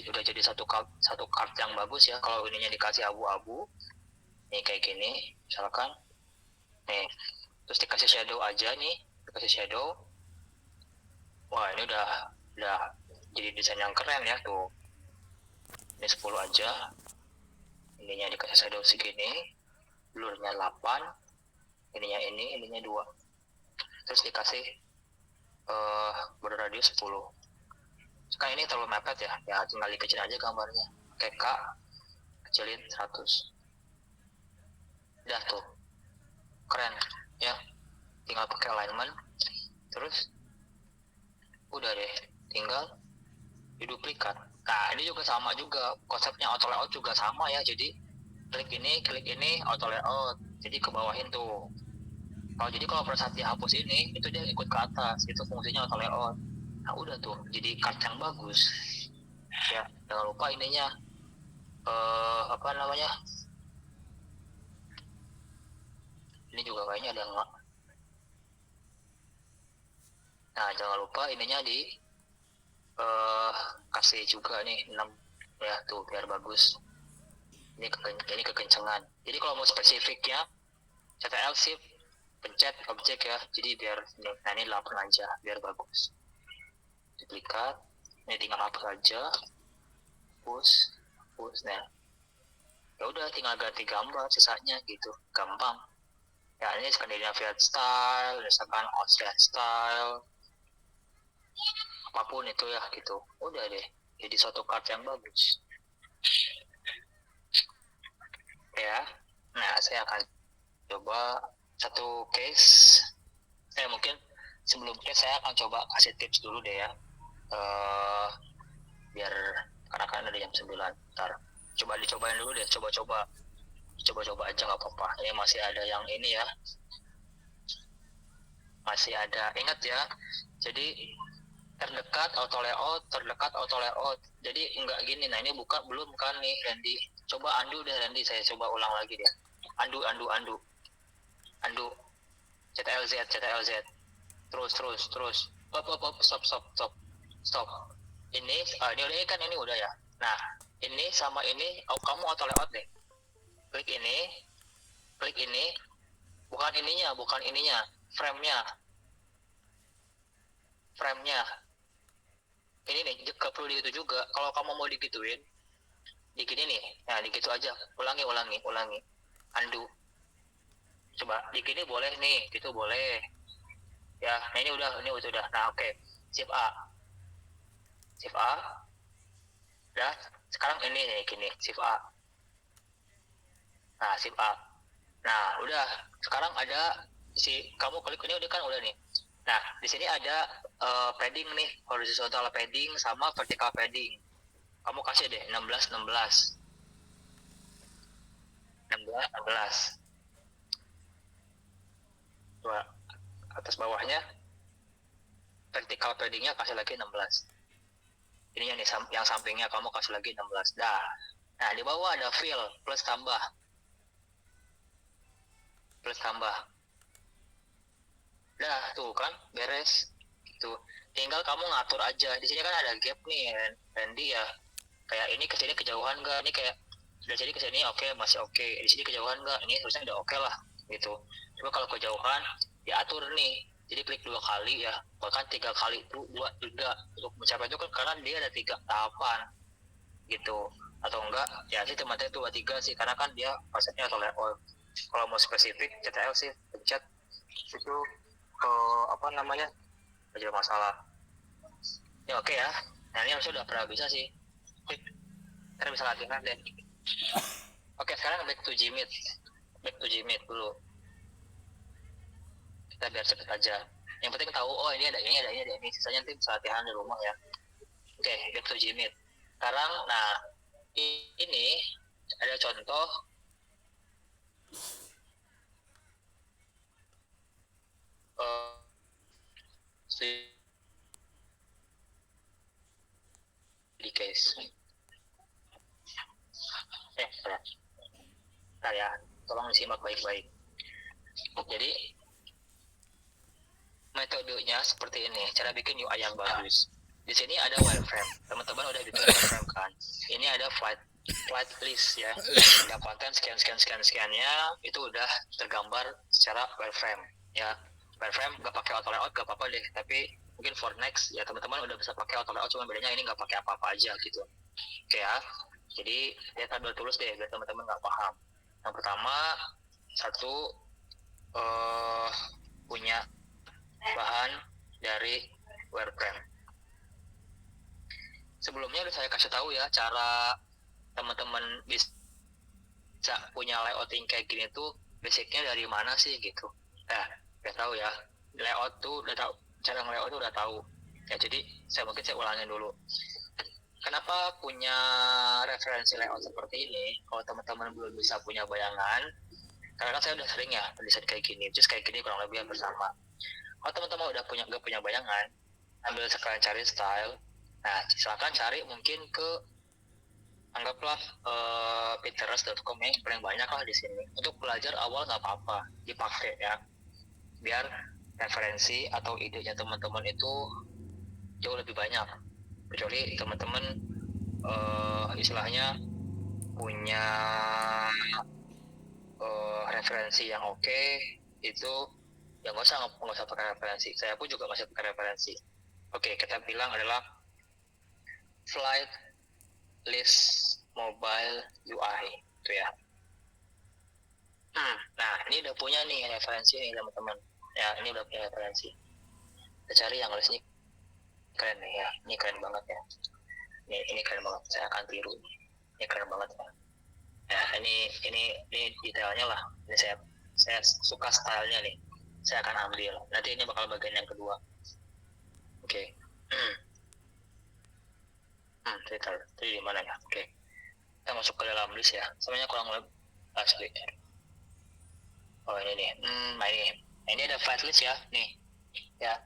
Udah jadi satu card yang bagus ya. Kalau ininya dikasih abu-abu. Nih kayak gini. Misalkan. Nih. Terus dikasih shadow aja nih. Dikasih shadow. Wah ini udah jadi desain yang keren ya tuh. Ini 10 aja. Ininya dikasih shadow segini. Blurnya 8. Ininya 2. Terus dikasih berradius 10. Kan ini terlalu mepet ya tinggal dikecil aja gambarnya. Oke, K kecilin 100. Udah tuh, keren ya. Tinggal pakai alignment, terus udah deh, tinggal diduplikat. Nah, ini juga sama juga, konsepnya auto layout juga sama ya. Jadi klik ini auto layout, jadi ke bawahin tuh. Kalau pada saat dihapus ini, itu dia ikut ke atas, itu fungsinya auto layout. Nah udah tuh, jadi card yang bagus ya. Jangan lupa ininya apa namanya, ini juga kayaknya ada nggak. Nah jangan lupa ininya di kasih juga nih 6 ya tuh biar bagus. Ini kekencengan. Jadi kalau mau spesifiknya CTRL shift pencet objek ya, jadi biar nah ini 8 aja biar bagus. Duplikat, ini tinggal hapus aja, push. Nah ya udah tinggal ganti gambar sisanya gitu, gampang ya. Ini Scandinavian style, misalkan Austrian style, apapun itu ya gitu, udah deh jadi suatu card yang bagus ya. Nah saya akan coba satu case. Mungkin sebelum case saya akan coba kasih tips dulu deh ya, biar karena kan ada jam 9. Ntar coba dicobain dulu deh, coba-coba aja nggak apa-apa. Ini masih ada yang ini ya, masih ada, ingat ya. Jadi terdekat auto layout, jadi enggak gini. Nah ini buka belum kan nih Randy, coba undo deh Randy, saya coba ulang lagi deh. Undo CTRL Z terus stop. Ini udah kan, ini udah ya. Nah ini sama ini kamu auto layout deh, klik ini bukan ininya framenya ini nih, gak perlu digitu juga. Kalau kamu mau digituin digini nih, nah digitu aja, ulangi undo. Coba digini boleh nih, gitu boleh ya. Nah ini udah. Nah oke, shift A udah. Sekarang ini nih gini, shift A. Nah shift A, nah udah. Sekarang ada kamu klik ini udah kan, udah nih. Nah di sini ada padding nih, horizontal padding sama vertical padding. Kamu kasih deh 16. Coba atas bawahnya vertical paddingnya kasih lagi 16. Ininya nih yang sampingnya kamu kasih lagi 16. Nah di bawah ada fill plus tambah. Dah tuh kan beres. Tuh tinggal kamu ngatur aja. Di sini kan ada gap nih Randy ya. Kayak ini kesini kejauhan nggak? Ini kayak dari sini ke sini oke, masih oke. Di sini kejauhan nggak? Ini harusnya udah oke lah gitu. Coba kalau kejauhan diatur nih. Jadi klik 2 kali ya, bahkan 3 kali itu 2 juga untuk mencapai itu kan, karena dia ada 3 tahapan gitu. Atau enggak ya sih teman-teman itu 2 3 sih, karena kan dia konsepnya atau layout. Kalau mau spesifik CTRL sih pencet itu apa namanya, aja masalah ya. Oke ya. Nah ini harusnya udah pernah bisa sih, kita bisa latihan deh. Oke sekarang back to Gmeet dulu, kita biar cepet aja. Yang penting tahu ini ada ini, sisanya nanti bisa latihan di rumah ya. Oke, back to Gmeet sekarang. Nah ini ada contoh di case. Nah ya, tolong disimak baik-baik. Jadi metodenya seperti ini, cara bikin UI yang bagus. Di sini ada wireframe, teman-teman udah bikin wireframe kan. Ini ada flight list ya, ada konten sekiannya itu udah tergambar secara wireframe ya. Wireframe nggak pakai auto layout nggak apa-apa deh, tapi mungkin for next ya teman-teman udah bisa pakai auto layout, cuma bedanya ini nggak pakai apa-apa aja gitu. Oke ya, jadi lihat tabel tulis deh biar teman-teman nggak paham. Yang pertama, satu punya bahan dari wireframe. Sebelumnya udah saya kasih tahu ya cara teman-teman bisa punya layouting kayak gini tuh basicnya dari mana sih gitu. Nah, udah tahu ya, layout tuh udah tahu, cara layout tuh udah tahu. Ya jadi saya ulangin dulu. Kenapa punya referensi layout seperti ini? Kalau teman-teman belum bisa punya bayangan, karena kan saya udah sering ya desain kayak gini, terus kayak gini kurang lebih hampir sama. Kalau teman-teman udah gak punya bayangan, ambil sekalian cari style. Nah, silakan cari mungkin ke anggaplah Pinterest.com yang paling banyak lah di sini. Untuk belajar awal nggak apa-apa, dipakai ya, biar referensi atau idenya teman-teman itu jauh lebih banyak. Kecuali teman-teman istilahnya punya referensi yang oke, itu ya nggak usah pakai referensi. Saya pun juga masih pakai referensi. Oke, kita bilang adalah flight list mobile UI itu ya. Nah, ini udah punya nih referensi nih teman-teman. Ya, ini udah punya referensi. Kita cari yang listnya keren nih ya. Ini keren banget ya. Ini keren banget. Saya akan tiru. Ini keren banget ya. Nah, ini detailnya lah. Ini saya suka stylenya nih. Saya akan ambil. Nanti ini bakal bagian yang kedua. Oke. Twitter. Tadi di mana ya? Oke. Kita masuk ke dalam list ya. Sebenarnya kurang lebih asli. Oh ini nih. Nah ini ada file list ya. Nih. Ya.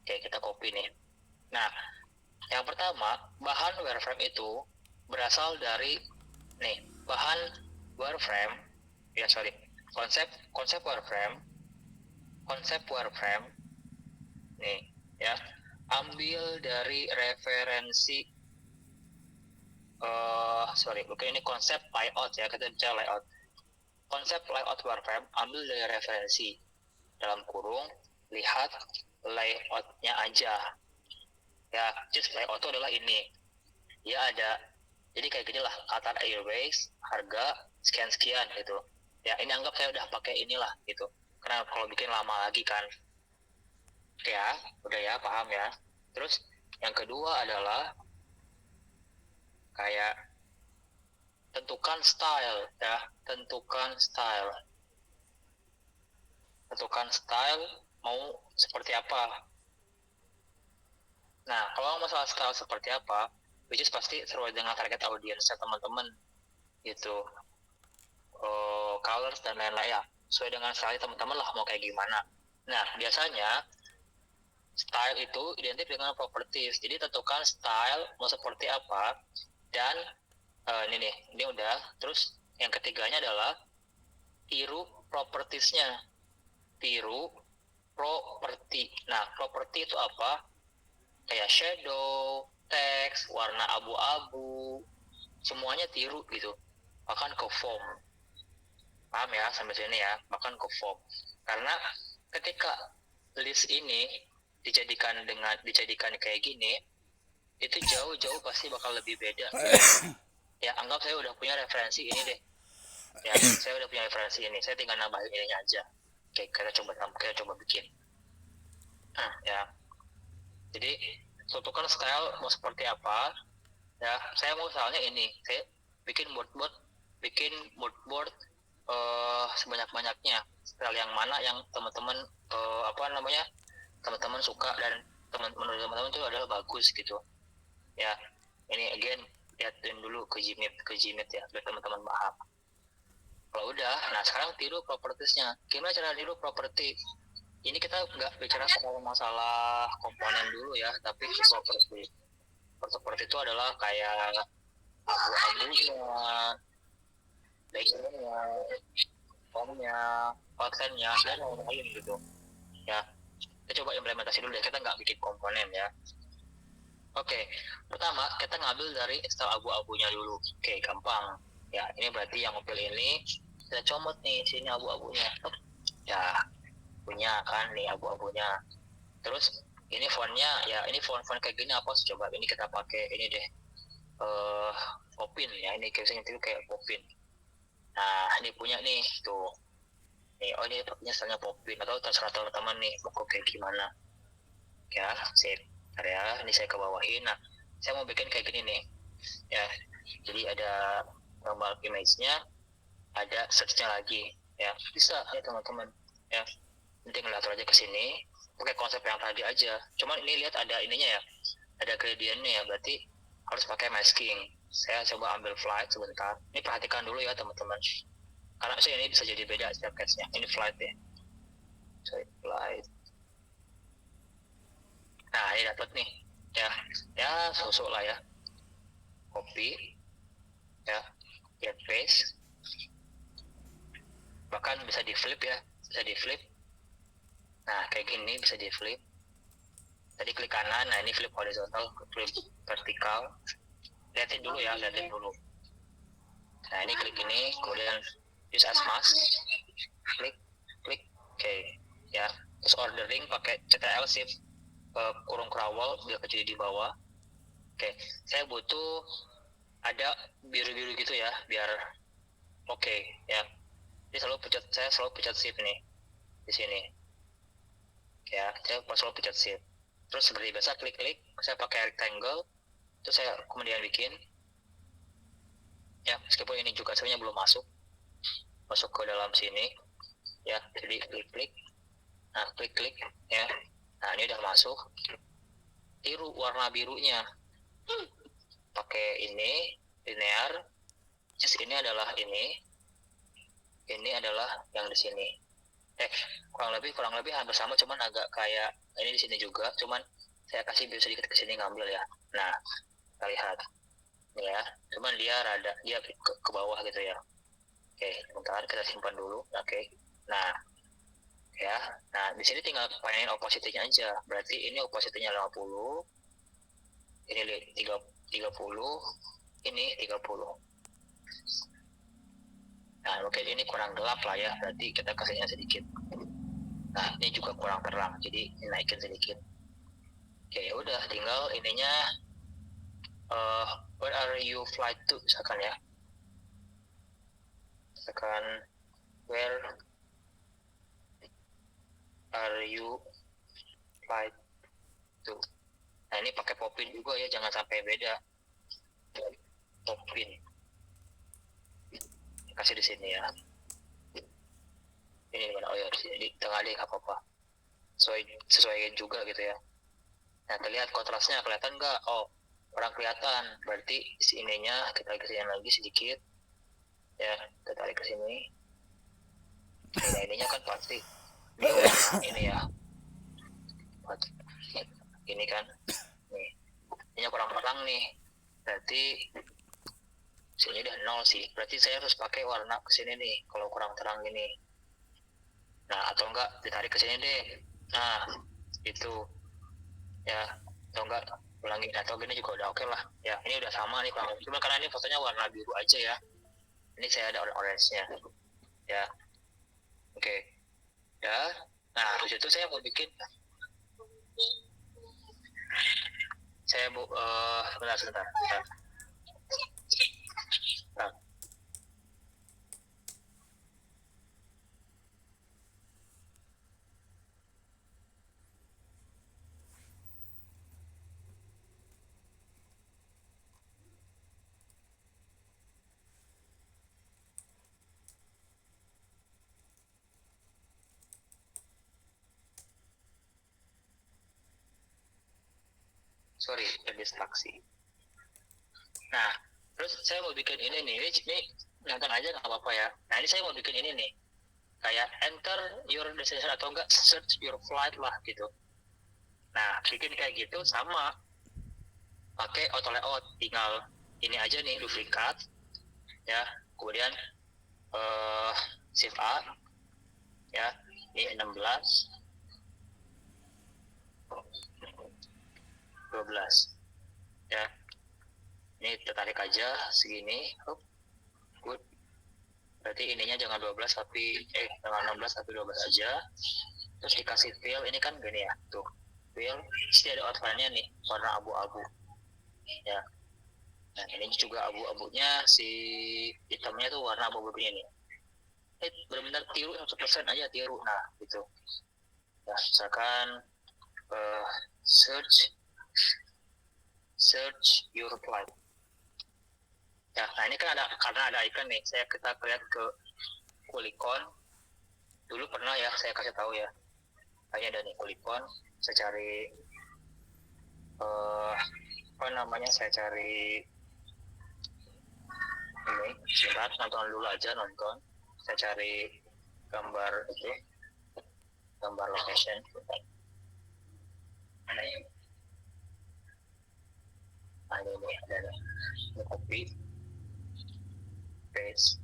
Oke, kita copy nih. Nah, yang pertama, bahan wireframe itu berasal dari nih, bahan wireframe. Ya, sorry. Konsep wireframe nih ya, ambil dari referensi bukan ini konsep layout ya, kita bicara layout. Konsep layout wireframe ambil dari referensi, dalam kurung lihat layoutnya aja ya. Just layout itu adalah ini ya, ada jadi kayak gini lah, Qatar Airways, harga sekian gitu ya. Ini anggap saya udah pakai inilah gitu, karena kalau bikin lama lagi kan ya. Udah ya, paham ya. Terus yang kedua adalah kayak tentukan style ya, tentukan style mau seperti apa. Nah, kalau masalah style seperti apa, which is pasti sesuai dengan target audiensnya teman-teman gitu. Colors dan lain-lain ya, sesuai dengan style teman-teman lah mau kayak gimana. Nah, biasanya style itu identik dengan properties. Jadi tentukan style mau seperti apa. Dan ini udah. Terus yang ketiganya adalah tiru propertiesnya. Tiru properti. Nah, properti itu apa? Kayak shadow, teks, warna abu-abu, semuanya tiru gitu. Bahkan ke form. Paham ya sampai sini ya? Bahkan ke form. Karena ketika list ini dijadikan kayak gini, itu jauh-jauh pasti bakal lebih beda. Ya, anggap saya udah punya referensi ini deh. Ya, saya udah punya referensi ini. Saya tinggal nambahin ininya aja. Oke, kita coba bikin. Ya. Jadi, tentukan style mau seperti apa. Ya, saya mau soalnya ini. Saya bikin mood board sebanyak-banyaknya. Style yang mana yang teman-teman teman-teman suka dan menurut teman-teman itu adalah bagus gitu. Ya, ini again lihatin dulu ke Gmap ya, biar teman-teman paham. Kalau udah, nah sekarang tiru propertiesnya. Gimana cara tiru properti? Ini kita nggak bicara soal masalah komponen dulu ya, tapi properti. Properti itu adalah kayak abu-abunya, backgroundnya, formnya, outline-nya, dan lain-lain gitu. Ya, kita coba implementasi dulu ya. Kita nggak bikin komponen ya. Oke, pertama kita ngambil dari style abu-abunya dulu. Oke, gampang. Ya, ini berarti yang mobil ini kita comot nih sini abu-abunya. Ya, punya kan nih abu-abunya. Terus ini fontnya ya, ini font kayak gini apa sih, coba ini kita pakai ini deh. Popin ya, ini biasanya itu kayak Popin. Nah, ini punya nih tuh. Nih, ini punya stylenya Popin, atau terserah teman-teman nih mau kayak gimana. ya. Sip. Area ini saya ke bawahin. Nah, saya mau bikin kayak gini nih ya. Jadi ada normal image-nya, ada search-nya lagi ya. Bisa ya teman-teman ya. Nanti ngeliat aja ke sini pakai konsep yang tadi aja. Cuman ini lihat ada ininya ya, ada gradient-nya ya, berarti harus pakai masking. Saya coba ambil flight sebentar. Ini perhatikan dulu ya teman-teman, karena sih ini bisa jadi beda setiap case-nya. Ini flight ya, sorry, flight. Nah ini dapat nih ya, sosok lah ya. Copy ya, get paste, bahkan bisa di flip ya, bisa di flip. Nah kayak gini bisa di flip. Tadi klik kanan, nah ini flip horizontal, flip vertikal. Lihatin dulu ya, lihatin dulu. Nah ini klik ini, kemudian use as mask, klik, oke ya. Terus ordering pakai CTRL shift kurung kerawal biar kecil di bawah. Oke, saya butuh ada biru-biru gitu ya, biar oke ya. Jadi saya selalu pencet shift nih di sini. Ya, saya selalu pencet shift. Terus seperti biasa klik, saya pakai rectangle. Terus saya kemudian bikin ya, meskipun ini juga sebenarnya belum masuk ke dalam sini ya. Jadi klik, nah klik ya. Nah ini udah masuk. Tiru warna birunya pakai ini linear. Just ini adalah ini adalah yang di sini. Kurang lebih hampir sama, cuman agak kayak ini di sini juga, cuman saya kasih biru sedikit ke sini ngambil ya. Nah kita lihat ya, cuman dia ke bawah gitu ya. Oke, sebentar kita simpan dulu. Oke, nah ya, nah di sini tinggal pengen opacity-nya aja. Berarti ini opacity-nya 50, ini 30, ini 30. Nah mungkin ini kurang gelap lah ya, berarti kita kasihnya sedikit. Nah ini juga kurang terang, jadi naikin sedikit. Oke, ya udah tinggal ininya where are you flight to misalkan ya. Misalkan where are you flight to. Nah ini pakai popin juga ya, jangan sampai beda. Popin kasih di sini ya. Ini mana? Oh ya, di tengah deh, apa-apa. Sesuaikan juga gitu ya. Nah terlihat kontrasnya, kelihatan nggak? Oh, kurang kelihatan. Berarti ininya kita kesini lagi sedikit ya, kita tarik ke sini. Nah ininya kan pasti ini warna ini ya, ini kan nih, ini kurang terang nih, berarti sini udah 0 sih. Berarti saya harus pakai warna kesini nih kalau kurang terang ini. Nah atau enggak ditarik ke sini deh. Nah itu ya, atau enggak ulangi, atau gini juga udah oke lah ya. Ini udah sama nih kurang lebih, cuma karena ini fotonya warna biru aja ya, ini saya ada orange nya ya. Oke ya. Nah terus itu saya mau bikin, saya mau sebentar. Nah, sorry terdistraksi. Nah terus saya mau bikin ini nih, ini nonton aja nggak apa-apa ya. Nah ini saya mau bikin ini nih, kayak enter your destination atau enggak search your flight lah gitu. Nah bikin kayak gitu sama pakai auto layout, tinggal ini aja nih, duplikat ya, kemudian shift A ya, ini 16 12 ya. Ini tertarik aja segini. Good. Berarti ininya jangan 12 tapi jangan 16 tapi 12 aja. Terus dikasih fill, ini kan gini ya, tuh fill, sih ada outline-nya nih warna abu-abu ya. Nah ini juga abu-abunya, si hitamnya tuh warna abu-abu ini nih. Benar-benar tiru 100% aja, tiru. Nah gitu ya, misalkan search your flight. Ya, nah ini kan karena ada icon nih, kita lihat ke Kulikon. Dulu pernah ya, saya kasih tahu ya. Kayaknya ada nih Kulikon. Saya cari saya cari ini, sebentar, nonton dulu aja nonton. Saya cari gambar location. Nah ini ada ini copy paste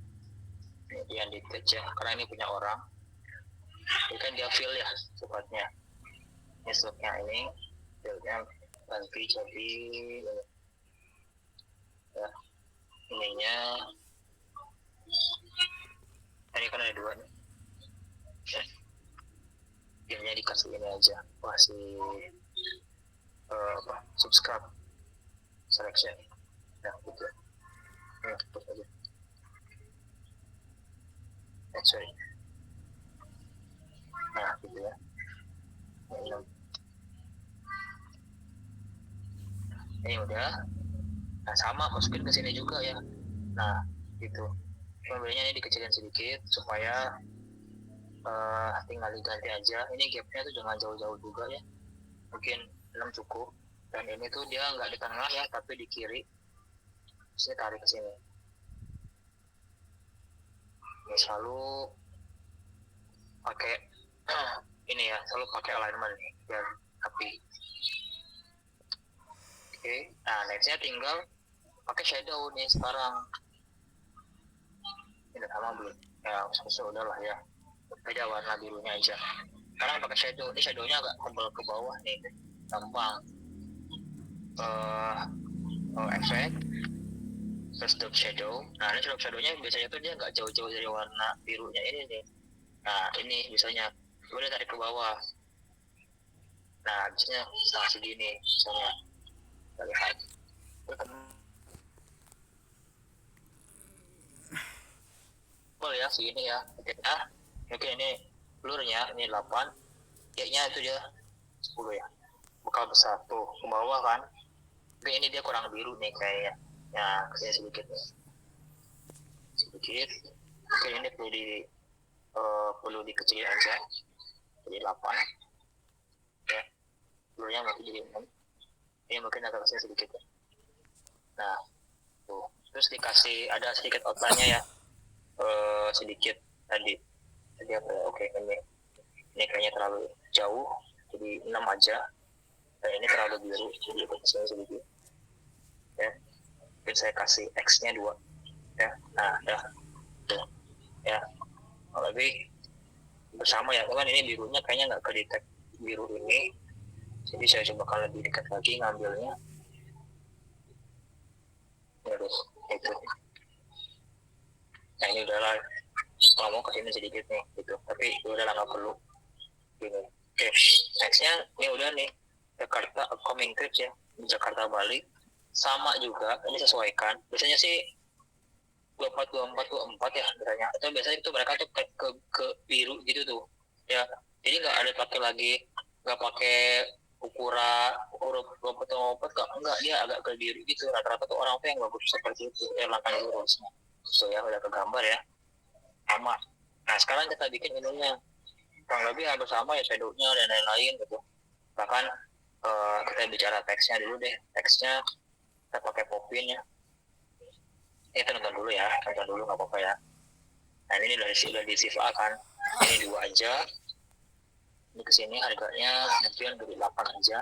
ini yang di touch ya, karena ini punya orang. Ini kan dia fill ya sifatnya. Ini slotnya ini fillnya ganti jadi ya, ininya ini kan ada 2 nih ya. Ininya dikasih ini aja, kasih subscribe selection. Nah gitu. Tutup aja. Sorry. Nah gitu ya. Ini udah. Nah sama masukin ke sini juga ya. Nah gitu. Pembelinya ini dikecilin sedikit supaya tinggal diganti aja. Ini gapnya tuh jangan jauh-jauh juga ya. Mungkin 6 cukup. Dan ini tuh dia nggak di tengah ya, tapi di kiri. Saya tarik ke sini. Ini selalu pakai ini ya, selalu pakai alignment nih biar rapi. Oke. Nah nextnya tinggal pakai shadow nih sekarang. Ini sama belum? Ya udah lah ya. Beda warna birunya aja. Sekarang pakai shadow. Ini shadownya agak tebal ke bawah nih, gampang. Efek terus drop shadow. Nah ini drop shadownya biasanya tuh dia nggak jauh-jauh dari warna birunya ini nih. Nah ini biasanya boleh tarik ke bawah. Nah biasanya segini misalnya kita lihat. Boleh ya segini ya. Oke ini blurnya ini 8. Kayaknya itu dia 10 ya. Bakal besar tuh ke bawah kan. Tapi ini dia kurang biru nih kayaknya. Ya kesini sedikit nih. Sedikit. Oke ini perlu dikecilin aja. Jadi 8. Ya. Blurnya mungkin jadi 6. Ini mungkin agak kesini sedikit ya. Nah tuh. Terus dikasih ada sedikit outline-nya ya. Sedikit tadi apa ya? Oke ini kayaknya terlalu jauh jadi 6 aja. Dan ini terlalu biru jadi kesini sedikit ya. Mungkin saya kasih X nya 2 ya. Nah ya tuh ya lebih bersama ya kan. Ini birunya kayaknya nggak kedetek biru ini, jadi saya coba lebih dekat lagi ngambilnya terus itu. Nah ini udahlah, kalau mau kesini sedikit nih gitu, tapi udah nggak perlu gini. Oke nextnya ini udah nih Jakarta upcoming trips ya, Jakarta Bali sama juga ini sesuaikan. Biasanya sih 24 ya biasanya. Atau biasanya itu mereka tuh ke biru gitu tuh ya. Jadi nggak ada pakai lagi, nggak pakai huruf 24 enggak, dia agak ke biru gitu. Rata-rata tuh orang tuh yang bagus seperti itu ya, langkah lurusnya. So ya udah ke gambar ya sama. Nah sekarang kita bikin ininya kurang lebih hampir sama ya, shadownya dan lain-lain gitu. Bahkan kita bicara teksnya dulu deh. Teksnya kita pakai Popin ya. Kita nonton dulu nggak apa-apa ya. Nah ini udah di shift A kan, ini 2 aja. Ini kesini harganya mungkin dari 8 aja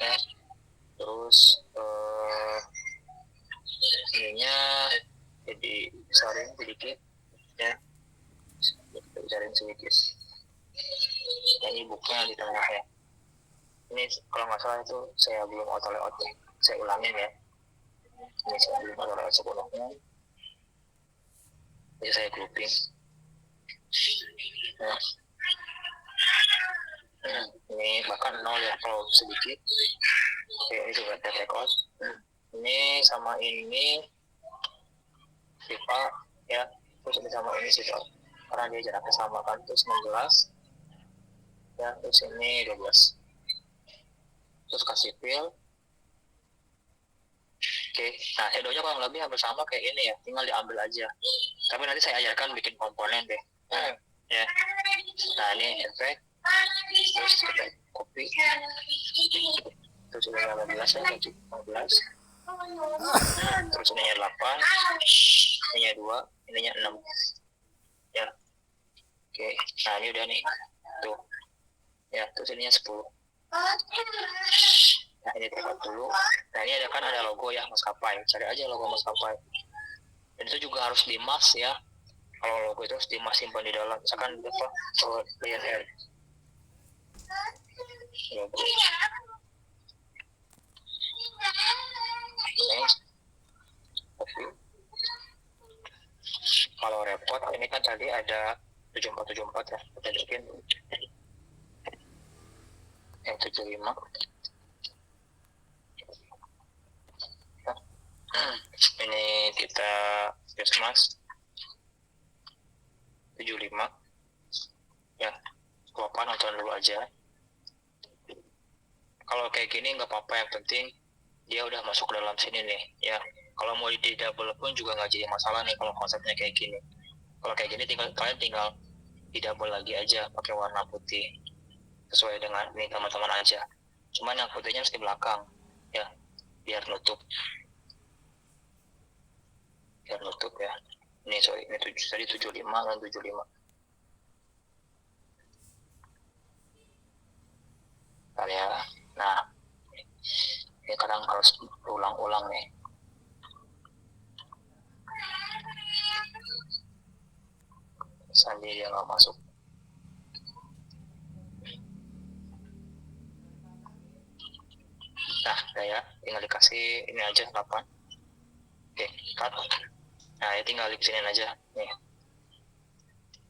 ya. Terus ininya jadi besarin sedikit ya, kita besarin sedikit. Ini bukunya di tengah ya. Ini kalau nggak salah itu saya belum auto layout ya, saya ulangin ya. Ini saya belum auto layout sepenuhnya, jadi saya grouping ya. Ini bahkan 0 ya kalau sedikit. Oke ini juga take out. Ini sama ini sifat ya, terus ini sama ini sifat karena dia jaraknya sama kan. Terus 16 ya, terus ini 12 terus kasih fill. Oke, nah shadownya kurang lebih hampir sama kayak ini ya, tinggal diambil aja. Tapi nanti saya ajarkan bikin komponen deh. Ya. Nah ini efek, terus kita copy, terus ini 15 ya, 15, terus ininya 8, ininya 2, ininya 6. Ya, oke, nah ini udah nih, tuh, ya, terus ininya 10. Nah ini tinggal dulu. Nah ini ada logo ya maskapai, cari aja logo maskapai. Dan itu juga harus di mask ya. Kalau logo itu harus di mask, simpan di dalam. Misalkan apa? Lion Air. Logo. Next. Kalau repot ini kan tadi ada 7474 ya. Kita bikin yang 75. Ini kita gas mask 75 ya, Bapak nonton dulu aja. Kalau kayak gini nggak apa-apa, yang penting dia udah masuk ke dalam sini nih ya. Kalau mau di double pun juga nggak jadi masalah nih kalau konsepnya kayak gini. Kalau kayak gini kalian tinggal di double lagi aja pakai warna putih sesuai dengan ini teman-teman aja. Cuman yang putihnya harus di belakang ya, biar nutup ya. Ini tadi 75 dan 75. Bentar ya. Nah, ini kadang harus ulang-ulang nih. Sandi dia nggak masuk. Nah, udah ya, tinggal dikasih ini aja 8. Oke, cut. Nah, ya tinggal disinin aja nih.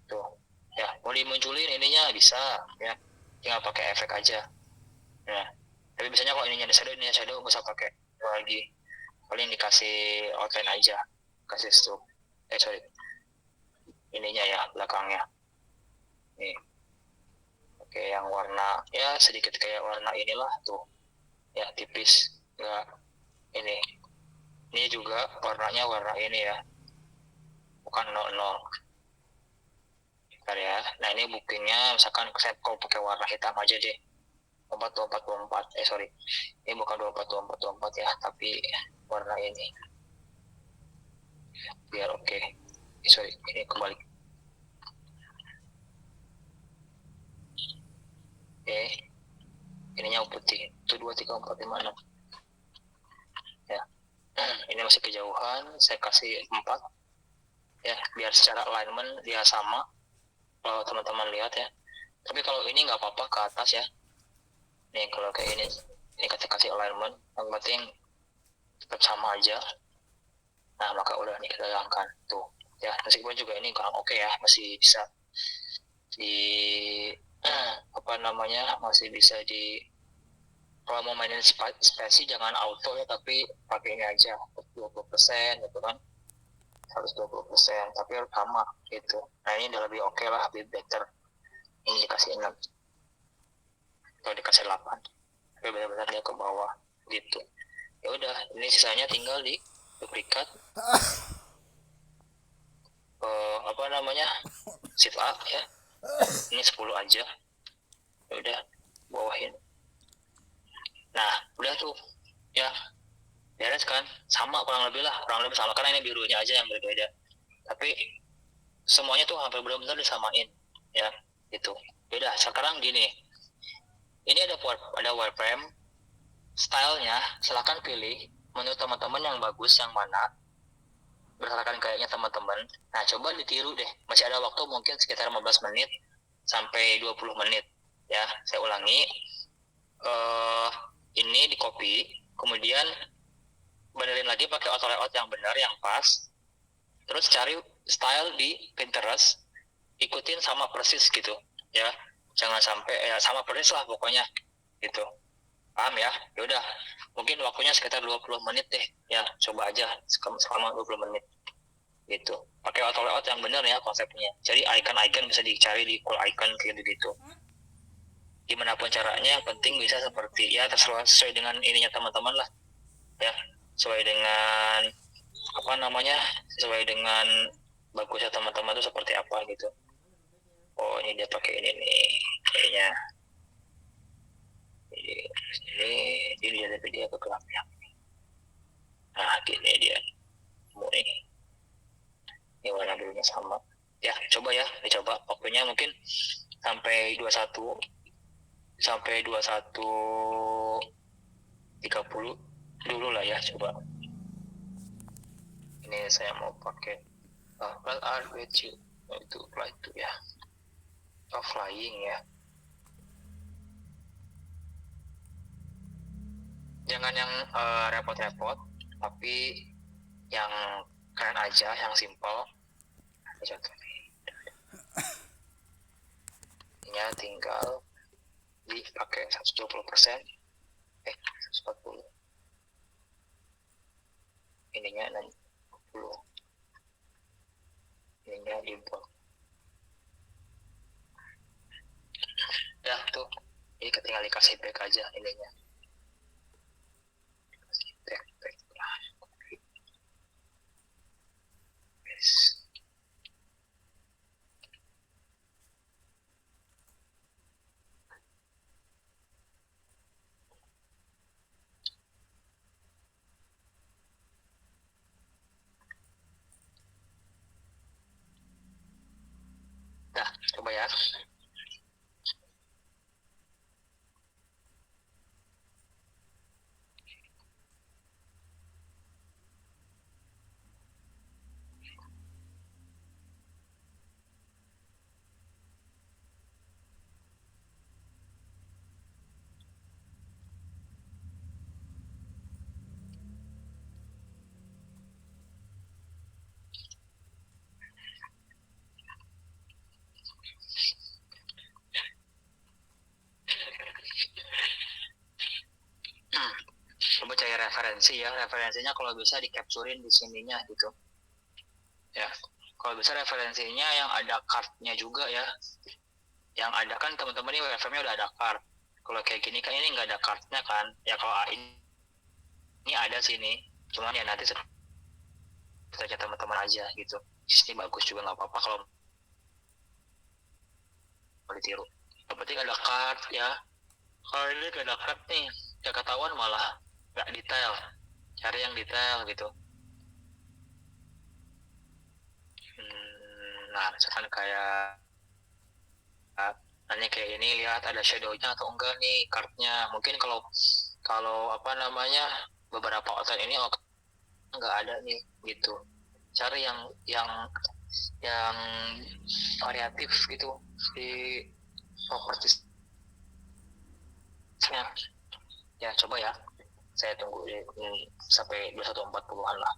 Tuh. Ya, mau dimunculin ininya bisa ya. Tinggal pakai efek aja. Nah, tapi biasanya kalau ininya shadow nggak usah pakai lagi. Paling dikasih outline aja, kasih stroke. Ininya ya, belakangnya. Nih. Oke, yang warna ya sedikit kayak warna inilah tuh. Ya, tipis. Enggak ini. Ini juga warnanya warna ini ya. Bukan 00. Bentar ya. Nah, ini bookingnya misalkan saya kalau pakai warna hitam aja deh. 2424. Sorry. Ini bukan 2424 ya, tapi warna ini. Biar oke. Sorry, ini kembali. Oke. Ininya putih. Itu 2 3 4 5 6. Ya. Ini masih kejauhan, saya kasih 4. Ya, biar secara alignment dia sama. Kalau teman-teman lihat ya. Tapi kalau ini nggak apa-apa ke atas ya. Nih kalau kayak ini kita kasih alignment, yang penting tetap sama aja. Nah maka udah nih kita hilangkan tuh ya, meskipun juga ini kurang oke ya, masih bisa di masih bisa di, kalau mau mainin spesi jangan auto ya, tapi pakai ini aja 20% gitu kan, 120%, tapi harus sama gitu. Nah ini udah lebih oke lah, lebih better. Ini dikasih 6 atau dikasih 8, tapi benar-benar dia ke bawah gitu. Ya udah, ini sisanya tinggal di duplikat shift A ya, ini 10 aja. Ya udah, bawahin. Nah udah tuh ya, beres kan, sama kurang lebih sama, karena ini birunya aja yang berbeda, tapi semuanya tuh hampir benar-benar disamain ya gitu. Beda sekarang gini, ini ada wireframe stylenya, silahkan pilih menurut teman-teman yang bagus yang mana, berdasarkan kayaknya teman-teman. Nah coba ditiru deh, masih ada waktu mungkin sekitar 15 menit sampai 20 menit ya. Saya ulangi, ini di copy, kemudian benerin lagi pakai auto layout yang benar, yang pas, terus cari style di Pinterest, ikutin sama persis gitu ya, jangan sampai ya sama persis lah pokoknya gitu, paham ya? Ya udah, mungkin waktunya sekitar 20 menit deh ya, coba aja selama 20 menit gitu, pakai auto layout yang benar ya konsepnya. Jadi icon bisa dicari di cool icon kayak gitu gimana pun caranya yang penting bisa seperti ya terserah sesuai dengan ininya teman-teman lah ya, sesuai dengan apa namanya, sesuai dengan bagusnya teman-teman itu seperti apa gitu. Oh ini dia pakai ini nih kayaknya, ini dia tapi dia ke gelap ya. Nah gini dia mau ini warna birunya sama ya, coba ya dicoba waktunya mungkin sampai 21 sampai 21.30 dulu lah ya, coba ini saya mau pakai flat art with you itu flight itu ya, flying ya, jangan yang repot-repot tapi yang keren aja, yang simple. Contoh ini tinggal dipakai 120%, 140, ininya 60, ininya dibuat ya tuh, ini tinggal dikasih back aja ininya, kasih back yes. Nah coba ya. Coba cari referensi ya, referensinya kalau bisa di capturein di sininya gitu ya, kalau bisa referensinya yang ada cardnya juga ya, yang ada kan teman-teman ini WFM-nya udah ada card, kalau kayak gini kan ini nggak ada cardnya kan ya, kalau ini ada sini cuman ya nanti saja teman-teman aja gitu, ini bagus juga nggak apa-apa kalau mau ditiru, yang penting ada card ya. Kalau ini gak ada card nih ya ketahuan malah nggak detail, cari yang detail gitu. Nah misalkan kayak hanya kayak ini, lihat ada shadownya atau enggak nih cardnya, mungkin kalau kalau apa namanya beberapa outline ini nggak ada nih gitu, cari yang variatif gitu di propertiesnya ya, coba ya saya tunggu sampai 21.40-an lah.